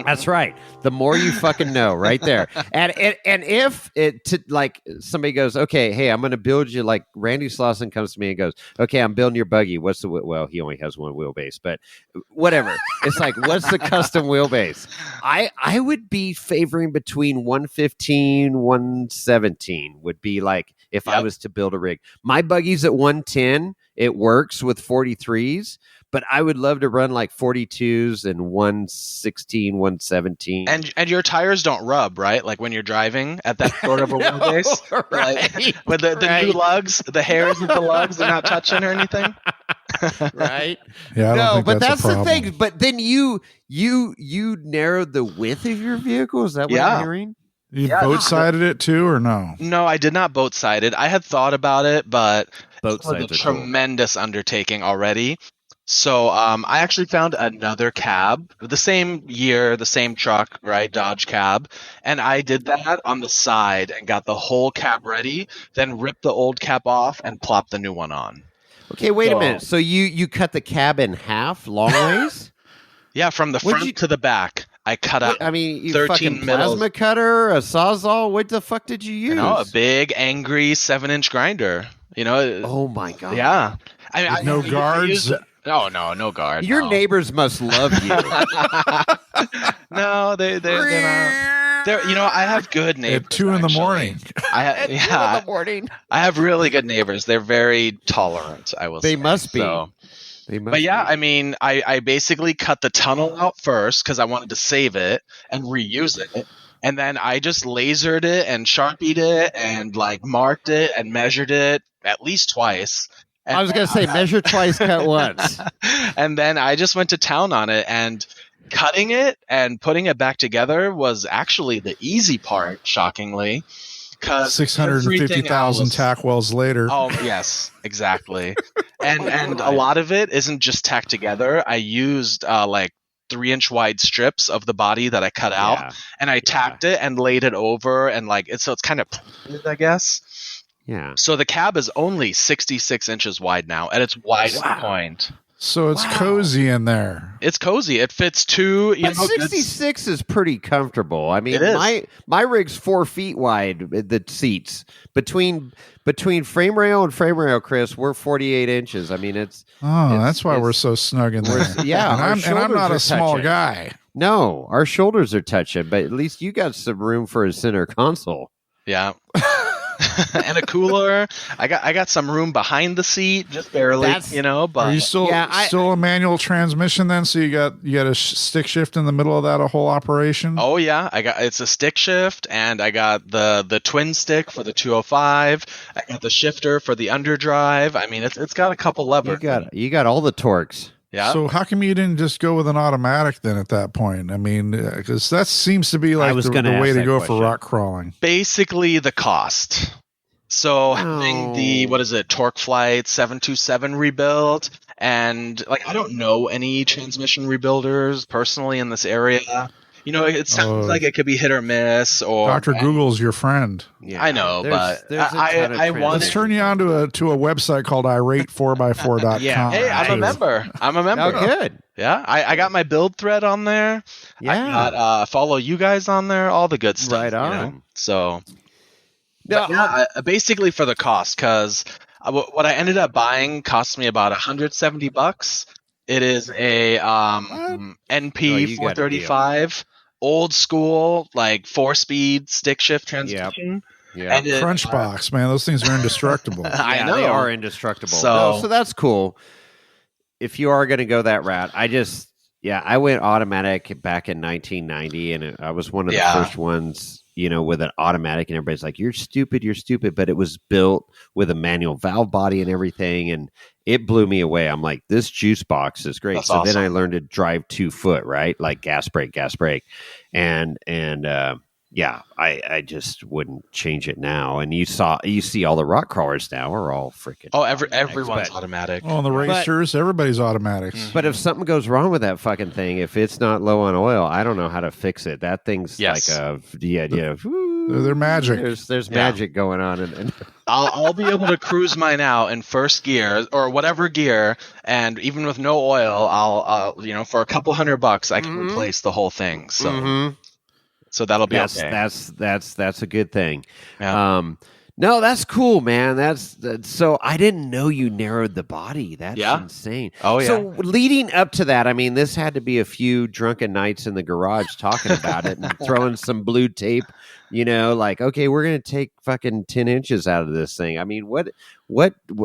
That's right. The more you fucking know, right there. And if like somebody goes, okay, hey, I'm going to build you, like Randy Slauson comes to me and goes, okay, I'm building your buggy. What's the he only has one wheelbase, but whatever. It's like, what's the custom wheelbase? I would be favoring between 115, 117 would be like if I was to build a rig. My buggy's at 110. It works with 43s. But I would love to run like 42s and 116, 117. And your tires don't rub, right? Like when you're driving at that sort of a wheelbase? Right. Like, with the new lugs, the hairs of the lugs are not touching or anything? Right? Yeah, I don't think but that's the a thing. But then you narrowed the width of your vehicle? Is that what I'm hearing? You boat-sided it too, or no? No, I did not boat-sided. I had thought about it, but boat it was a sides are tremendous undertaking already. So I actually found another cab, the same year, the same truck, right? Dodge cab. And I did that on the side and got the whole cab ready, then ripped the old cab off and plopped the new one on. Okay, wait a minute. So you cut the cab in half long ways? Yeah, from the front to the back. I cut out. I mean, you 13 fucking plasma cutter, a sawzall. What the fuck did you use? A big, angry 7-inch grinder. Oh my god. Yeah. I mean, no guards. No guard. Your neighbors must love you. No, they're not. I have good neighbors. At 2 in the morning. At 2 in the morning. I have really good neighbors. They're very tolerant, I will say. They must be. So. I mean, I basically cut the tunnel out first because I wanted to save it and reuse it. And then I just lasered it and Sharpied it and like marked it and measured it at least twice. I was going to say measure twice, cut once. And then I just went to town on it, and cutting it and putting it back together was actually the easy part, shockingly. 650,000 tack wells later. Oh, yes, exactly. And a lot of it isn't just tacked together. I used like 3-inch wide strips of the body that I cut out, and I tacked it and laid it over, and so it's kind of pleated, I guess. Yeah. So the cab is only 66 inches wide now at its widest point. So it's cozy in there. It's cozy. It fits two. But 66 is pretty comfortable. I mean, my rig's 4 feet wide. The seats between frame rail and frame rail, Chris, we're 48 inches. I mean, that's why we're so snug in there. Yeah, and I'm not a small guy. No, our shoulders are touching, but at least you got some room for a center console. Yeah. And a cooler. I got some room behind the seat, just barely, but are you still a manual transmission then? So you got a stick shift in the middle of that whole operation? Oh yeah, it's a stick shift, and I got the twin stick for the 205. I got the shifter for the underdrive. I mean, it's got a couple levers. You got all the torques. Yeah. So how come you didn't just go with an automatic then at that point? I mean, because that seems to be like the way to go for rock crawling. Basically, the cost. So having the Torque Flight 727 rebuild, and I don't know any transmission rebuilders personally in this area. It sounds like it could be hit or miss. Or Dr. Google's your friend. Yeah, I know, but I want. Let's turn you on to a website called irate4x4.com. Yeah, hey, I'm a member. Oh, good. Yeah, I got my build thread on there. Yeah. I got follow you guys on there, all the good stuff. Right You know? on. So, No, but yeah, basically for the cost, because what I ended up buying cost me about $170. It is a NP you got a deal. 435, old school, like 4-speed stick shift Yep. transmission. Yeah. And it, Crunch box, man. Those things are indestructible. I Yeah, know. they are indestructible. So- So that's cool. If you are going to go that route, I went automatic back in 1990, and I was one of the first ones, with an automatic, and everybody's like, you're stupid, but it was built with a manual valve body and everything, and it blew me away. I'm like, this juice box is great. That's so awesome. Then I learned to drive 2 foot, right? Like gas brake. And I just wouldn't change it now. And you see all the rock crawlers now are all freaking. Oh, everyone's automatic. Oh, and the racers, everybody's automatics. But if something goes wrong with that fucking thing, if it's not low on oil, I don't know how to fix it. That thing's like the idea of they're magic. There's magic going on, and I'll be able to cruise mine out in first gear or whatever gear, and even with no oil, I'll for a couple $100 I can replace the whole thing. So. So that'll be okay. That's a good thing. Yeah. No, that's cool, man. That's so I didn't know you narrowed the body. That's insane. Oh yeah. So leading up to that, I mean, this had to be a few drunken nights in the garage talking about it and throwing some blue tape. Like, okay, we're gonna take fucking 10 inches out of this thing. I mean,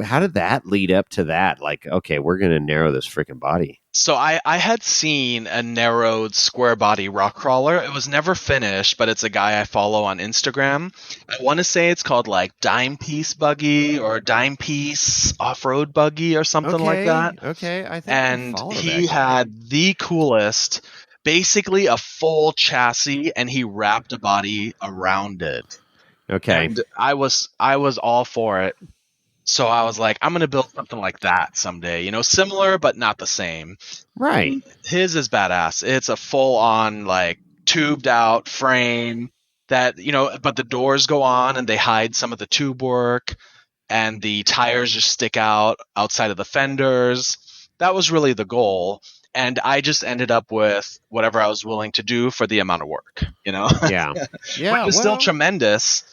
how did that lead up to that? Like, okay, we're gonna narrow this freaking body. So I had seen a narrowed square body rock crawler. It was never finished, but it's a guy I follow on Instagram. I want to say it's called like Dime Piece Buggy or Dime Piece Offroad Buggy or something like that. Okay, I think. And he had the coolest, basically a full chassis, and he wrapped a body around it. Okay. And I was all for it. So I was like, I'm going to build something like that someday, similar, but not the same. Right. His is badass. It's a full on, like, tubed out frame that, but the doors go on and they hide some of the tube work, and the tires just stick out outside of the fenders. That was really the goal. And I just ended up with whatever I was willing to do for the amount of work, Yeah. Which is still tremendous.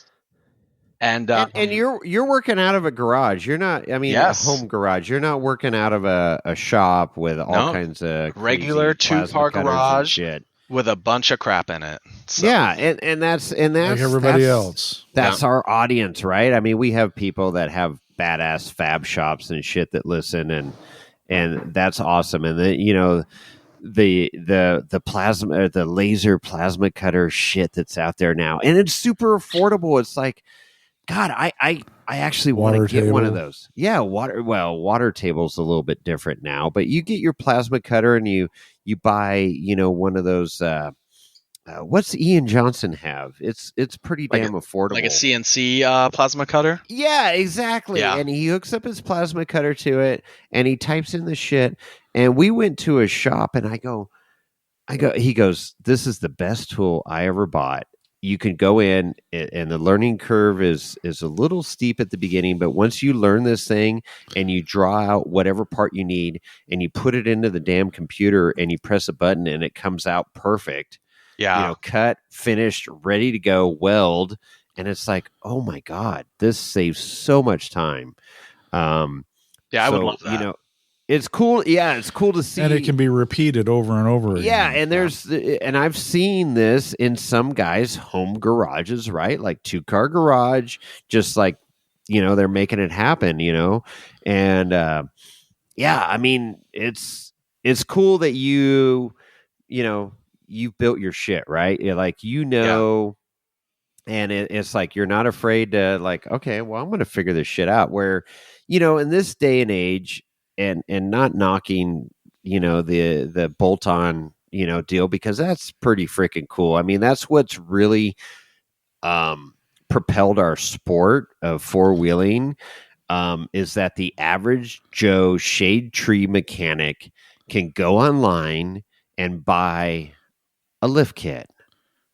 And you're working out of a garage. You're not. I mean, a home garage. You're not working out of a shop with all kinds of regular 2-car garage shit with a bunch of crap in it. So. Yeah, and that's like everybody else. That's our audience, right? I mean, we have people that have badass fab shops and shit that listen, and that's awesome. And then the plasma, the laser plasma cutter shit that's out there now, and it's super affordable. It's like, God, I actually want to get one of those. Yeah, water table's a little bit different now, but you get your plasma cutter and you buy, one of those. What's Ian Johnson have? It's pretty damn affordable. Like a CNC plasma cutter? Yeah, exactly. Yeah. And he hooks up his plasma cutter to it and he types in the shit. And we went to a shop and he goes, this is the best tool I ever bought. You can go in, and the learning curve is a little steep at the beginning, but once you learn this thing and you draw out whatever part you need and you put it into the damn computer and you press a button and it comes out perfect. Yeah. Cut, finished, ready to go, weld. And it's like, oh my God, this saves so much time. I would love that. It's cool. Yeah, it's cool to see. And it can be repeated over and over again. Yeah, and I've seen this in some guys' home garages, right? Like 2-car garage, just like, they're making it happen, And I mean, it's cool that you've built your shit, right? And it's like you're not afraid to like, okay, well, I'm going to figure this shit out. Where, in this day and age, and not knocking, the bolt-on, deal, because that's pretty freaking cool. I mean, that's what's really propelled our sport of four-wheeling, is that the average Joe shade tree mechanic can go online and buy a lift kit.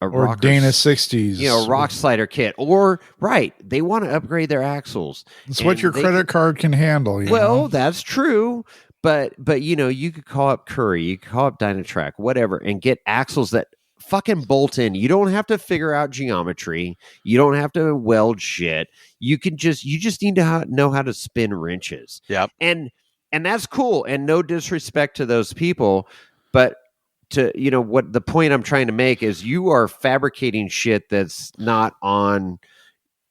Or Dana 60s. Rock slider kit. Or, they want to upgrade their axles. It's what your credit card can handle. That's true. But you could call up Curry, you could call up Dynatrack, whatever, and get axles that fucking bolt in. You don't have to figure out geometry. You don't have to weld shit. You just need to know how to spin wrenches. Yep. And that's cool. And no disrespect to those people, but what the point I'm trying to make is you are fabricating shit that's not on.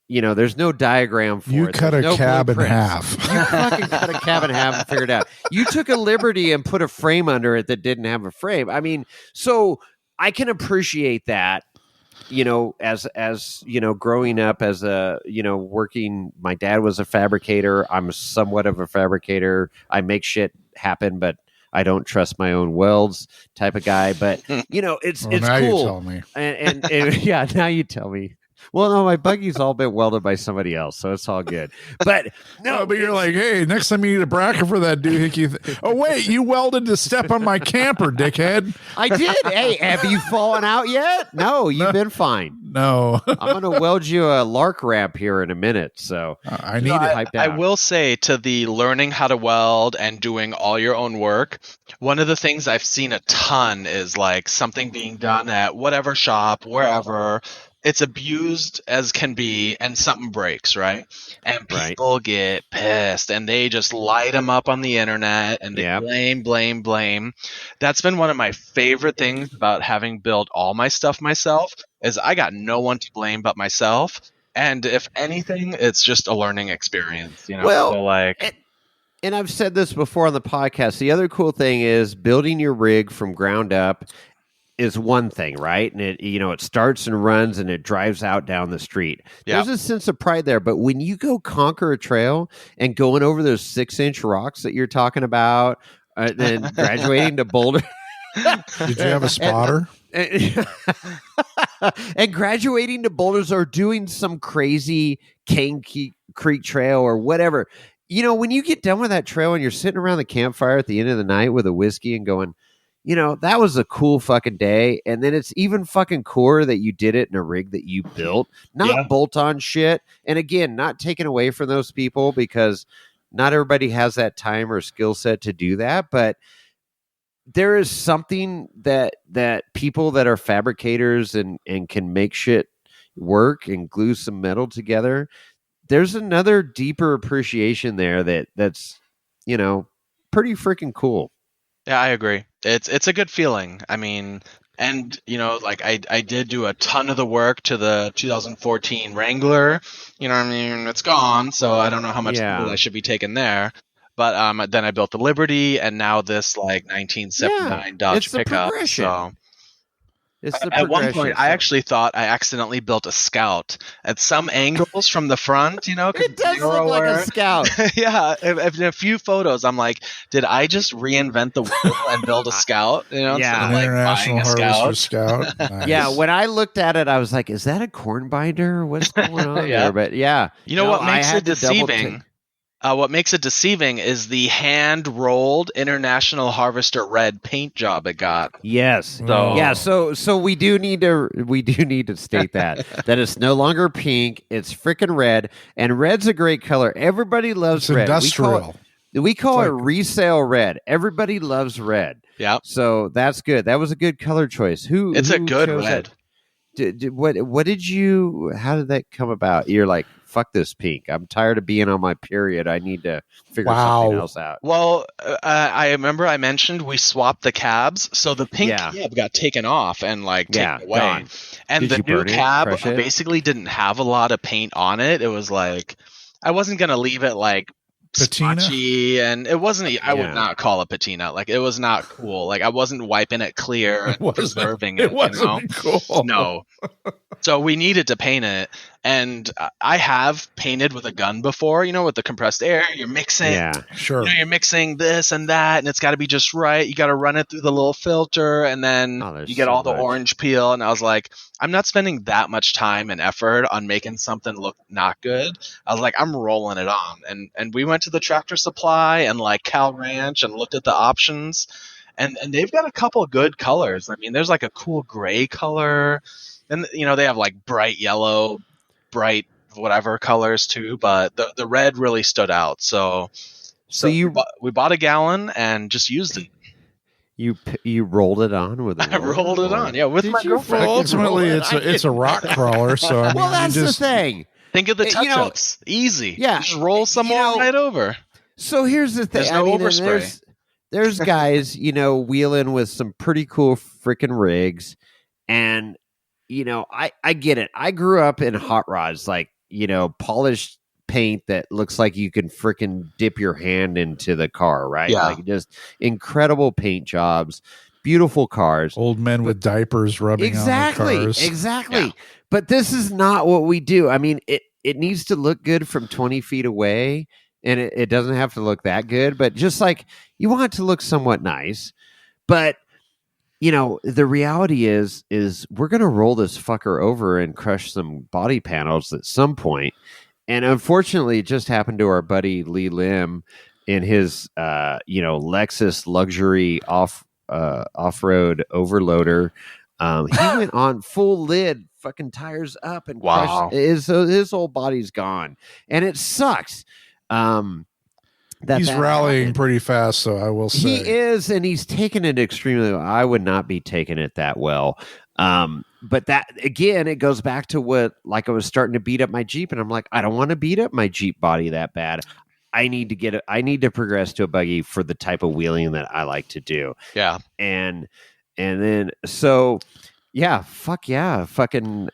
There's no diagram for it. You cut a cab in half. You fucking cut a cab in half and figured it out. You took a liberty and put a frame under it that didn't have a frame. I mean, so I can appreciate that, as growing up as a, working, my dad was a fabricator. I'm somewhat of a fabricator. I make shit happen, but I don't trust my own welds type of guy. But, it's now cool. You tell me. And yeah, now you tell me. Well, no, my buggy's all been welded by somebody else, so it's all good. But no, but you're like, hey, next time you need a bracket for that doohickey. Oh wait, you welded to step on my camper, dickhead. I did. Hey, have you fallen out yet? No, you've been fine. No, I'm gonna weld you a lark ramp here in a minute. So I need it. I will say to the learning how to weld and doing all your own work. One of the things I've seen a ton is like something being done at whatever shop, wherever. It's abused as can be, and something breaks, right? And people get pissed, and they just light them up on the internet, and they blame. That's been one of my favorite things about having built all my stuff myself, is I got no one to blame but myself. And if anything, it's just a learning experience, Well, so and I've said this before on the podcast. The other cool thing is building your rig from ground up is one thing, right? And it starts and runs and it drives out down the street. There's a sense of pride there. But when you go conquer a trail and going over those 6-inch rocks that you're talking about, then graduating to Boulder. Did you have a spotter? And graduating to Boulders or doing some crazy Cane Creek trail or whatever. When you get done with that trail and you're sitting around the campfire at the end of the night with a whiskey and going, that was a cool fucking day. And then it's even fucking cooler that you did it in a rig that you built, not bolt on shit. And again, not taken away from those people because not everybody has that time or skill set to do that. But there is something that people that are fabricators and can make shit work and glue some metal together. There's another deeper appreciation there that's, pretty freaking cool. Yeah, I agree. It's a good feeling. I mean, and I did do a ton of the work to the 2014 Wrangler. It's gone, so I don't know how much I should be taking there. But then I built the Liberty, and now this 1979 Dodge pickup. So at one point, I actually thought I accidentally built a Scout. At some angles from the front, it does look like a Scout. Yeah, in a few photos, I'm like, did I just reinvent the wheel and build a Scout? Yeah, an international harvester Scout. Nice. Yeah, when I looked at it, I was like, is that a corn binder? What's going on there? But what makes it deceiving? What makes it deceiving is the hand-rolled International Harvester red paint job it got. Yes. So we do need to state that it's no longer pink. It's freaking red, and red's a great color. Everybody loves red. Industrial. We call it resale red. Everybody loves red. Yeah. So that's good. That was a good color choice. It's a good red. What did you? How did that come about? You're like, fuck this pink. I'm tired of being on my period. I need to figure something else out. Well, I remember I mentioned we swapped the cabs, so the pink cab got taken off and taken away. Gone. And the new cab basically didn't have a lot of paint on it. It was like I wasn't gonna leave it patina? splotchy, and it wasn't. I would not call it patina. It was not cool. I wasn't wiping it clear and preserving it. It wasn't cool. No. So we needed to paint it, and I have painted with a gun before. With the compressed air, you're mixing. Yeah, sure. You're mixing this and that, and it's got to be just right. You got to run it through the little filter, and then you get all the orange peel. And I was like, I'm not spending that much time and effort on making something look not good. I was like, I'm rolling it on, and we went to the Tractor Supply and Cal Ranch and looked at the options, and they've got a couple good colors. I mean, there's a cool gray color. And they have bright yellow, bright whatever colors too, but the red really stood out. So So we bought a gallon and just used it. you rolled it on with a I rolled it on, yeah, with my girlfriend. Well, ultimately, it's a rock crawler. So I mean, well, that's the thing. Think of the touch-ups. Easy. Yeah. Just roll some more right over. So here's the thing. There's no overspray. There's guys, wheeling with some pretty cool freaking rigs. And, I get it. I grew up in hot rods, like, polished paint that looks like you can freaking dip your hand into the car, right? Yeah. Like just incredible paint jobs, beautiful cars. Old men with diapers rubbing on the cars. Exactly. Yeah. But this is not what we do. I mean, it needs to look good from 20 feet away, and it doesn't have to look that good, but just like you want it to look somewhat nice. But the reality is we're going to roll this fucker over and crush some body panels at some point. And unfortunately, it just happened to our buddy Lee Lim in his, Lexus luxury off-road overloader. He went on full lid, fucking tires up, and wow, his whole body's gone, and it sucks. He's rallying pretty fast, so I will say he is, and he's taking it extremely well. I would not be taking it that well. But that again, it goes back to what, like, I was starting to beat up my Jeep, and I'm like, I don't want to beat up my Jeep body that bad. I need to progress to a buggy for the type of wheeling that I like to do. Yeah, and then so yeah, fucking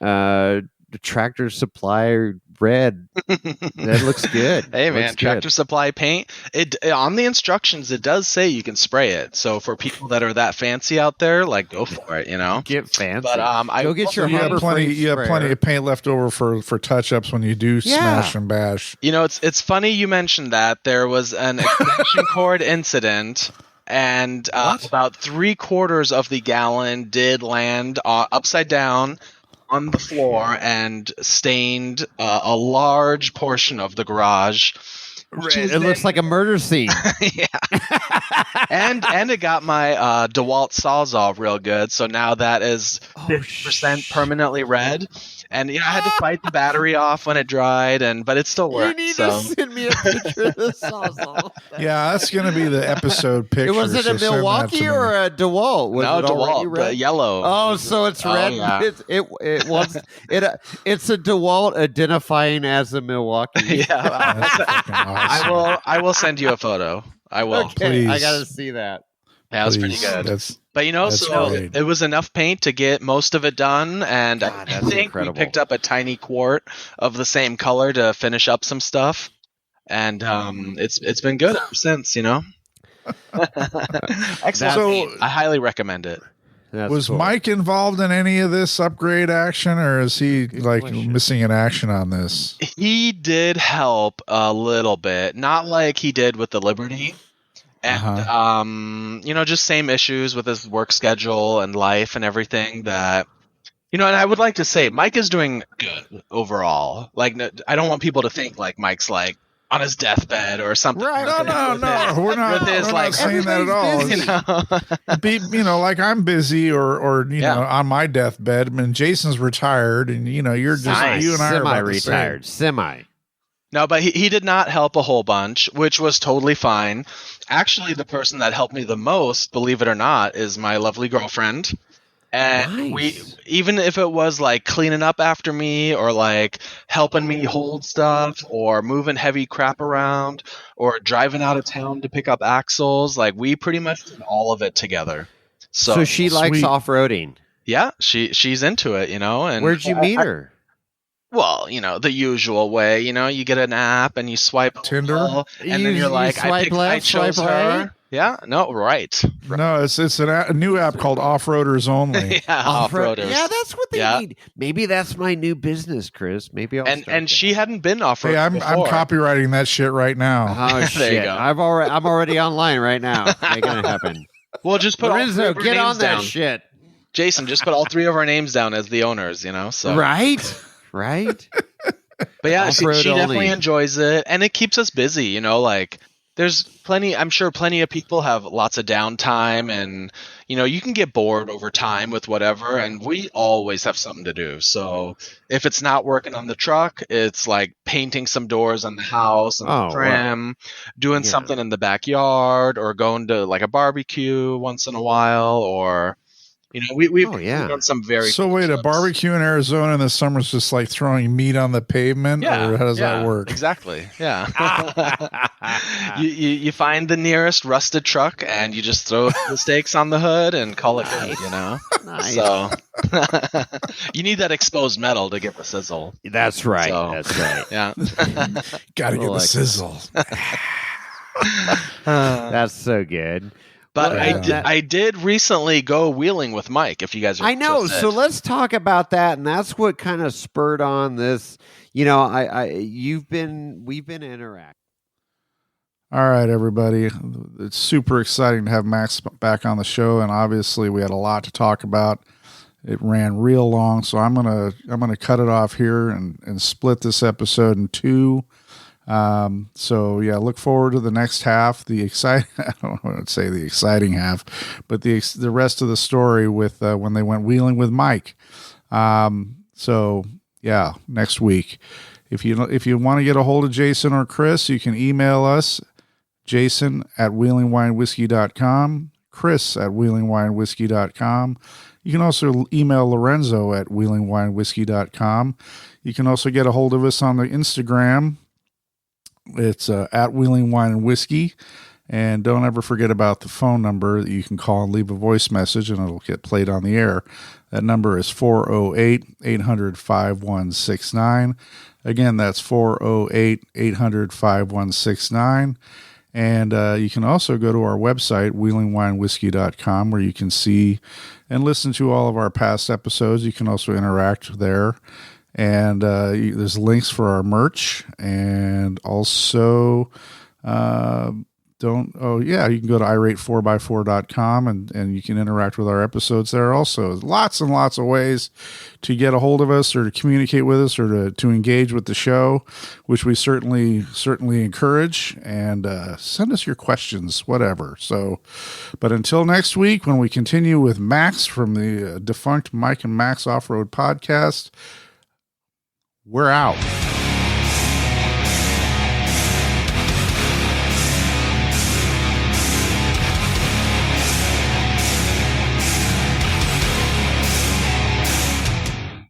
Tractor Supply red. That looks good. Hey man, Tractor Supply paint. It on the instructions it does say you can spray it. So for people that are that fancy out there, like, go for it. Get fancy. But go get your. You have plenty of paint left over for touch ups when you do smash and bash. It's funny you mentioned that. There was an extension cord incident. And about 3/4 of the gallon did land upside down on the floor and stained a large portion of the garage. It looks like a murder scene. Yeah. and it got my DeWalt Sawzall real good. So now that is 50% permanently red. And I had to fight the battery off when it dried, but it still works. You need to send me a picture of the Sawzall. Yeah, that's going to be the episode picture. Was it a Milwaukee or a DeWalt? No, DeWalt, yellow. Oh, so it's red. Yeah. It's a DeWalt identifying as a Milwaukee. Yeah, awesome. I will send you a photo. I will. Okay, I got to see that. Yeah, it was pretty good. But great. It was enough paint to get most of it done, and I think incredible. We picked up a tiny quart of the same color to finish up some stuff, and it's been good ever since. Excellent. I highly recommend it. Was cool. Mike involved in any of this upgrade action, or is he missing in action on this? He did help a little bit, not like he did with the Liberty. And, just same issues with his work schedule and life and everything that, and I would like to say Mike is doing good overall. Like, I don't want people to think like Mike's like on his deathbed or something. Right. No. We're not saying that at all. Like I'm busy or on my deathbed. I mean, Jason's retired and, you're just, you and I are semi-retired. Semi. No, but he did not help a whole bunch, which was totally fine. Actually, the person that helped me the most, believe it or not, is my lovely girlfriend. And nice. Even if it was like cleaning up after me or like helping me hold stuff or moving heavy crap around or driving out of town to pick up axles, like we pretty much did all of it together. So she likes off-roading. Yeah, she's into it, And where'd you meet her? Well, the usual way, you get an app and you swipe Tinder, and then you're like, I chose her. Yeah, no, right. No, it's a new app called Offroaders Only. Yeah, Offroaders. Yeah, that's what they need. Maybe that's my new business, Chris. Maybe I'll and she hadn't been off-road. Hey, I'm copywriting that shit right now. Oh shit! There you go. I'm already online right now. Making it happen. Well, just put Lorenzo, all 3 of our get names on that down. Shit. Jason, just put all 3 of our names down as the owners. So Right. But yeah, she Offroad definitely only. enjoys it, and it keeps us busy. Like there's plenty, I'm sure plenty of people have lots of downtime, and you can get bored over time with whatever, and we always have something to do. So if it's not working on the truck, it's like painting some doors on the house and Oh, trim, doing yeah. something in the backyard, or going to like a barbecue once in a while, or we've done some very So cool wait, a trips. barbecue in Arizona in the summer is just like throwing meat on the pavement, or how does that work? Exactly. Yeah. you find the nearest rusted truck and you just throw the steaks on the hood and call it good, Nice. So you need that exposed metal to get the sizzle. That's right. So, That's right. Yeah. Got to get the sizzle. That's so good. But Well, I did recently go wheeling with Mike, if you guys are I know. interested. So let's talk about that, and that's what kind of spurred on this. We've been interacting. All right, everybody. It's super exciting to have Max back on the show, and obviously we had a lot to talk about. It ran real long, so I'm gonna cut it off here and split this episode in two. So yeah, look forward to the next half. I don't want to say the exciting half, but the rest of the story with when they went wheeling with Mike. So yeah, next week. If you want to get a hold of Jason or Chris, you can email us, jason@wheelingwinewhiskey.com, chris@wheelingwinewhiskey.com. You can also email Lorenzo at wheelingwinewhiskey.com. You can also get a hold of us on the Instagram. It's at Wheeling Wine and Whiskey. And don't ever forget about the phone number that you can call and leave a voice message, and it'll get played on the air. That number is 408-800-5169. Again, that's 408-800-5169. And you can also go to our website, wheelingwinewhiskey.com, where you can see and listen to all of our past episodes. You can also interact there. And there's links for our merch, and also you can go to irate4x4.com and you can interact with our episodes there also. Lots and lots of ways to get a hold of us or to communicate with us or to engage with the show, which we certainly encourage, and send us your questions, whatever. So, but until next week, when we continue with Max from the defunct Mike and Max Offroad podcast, we're out.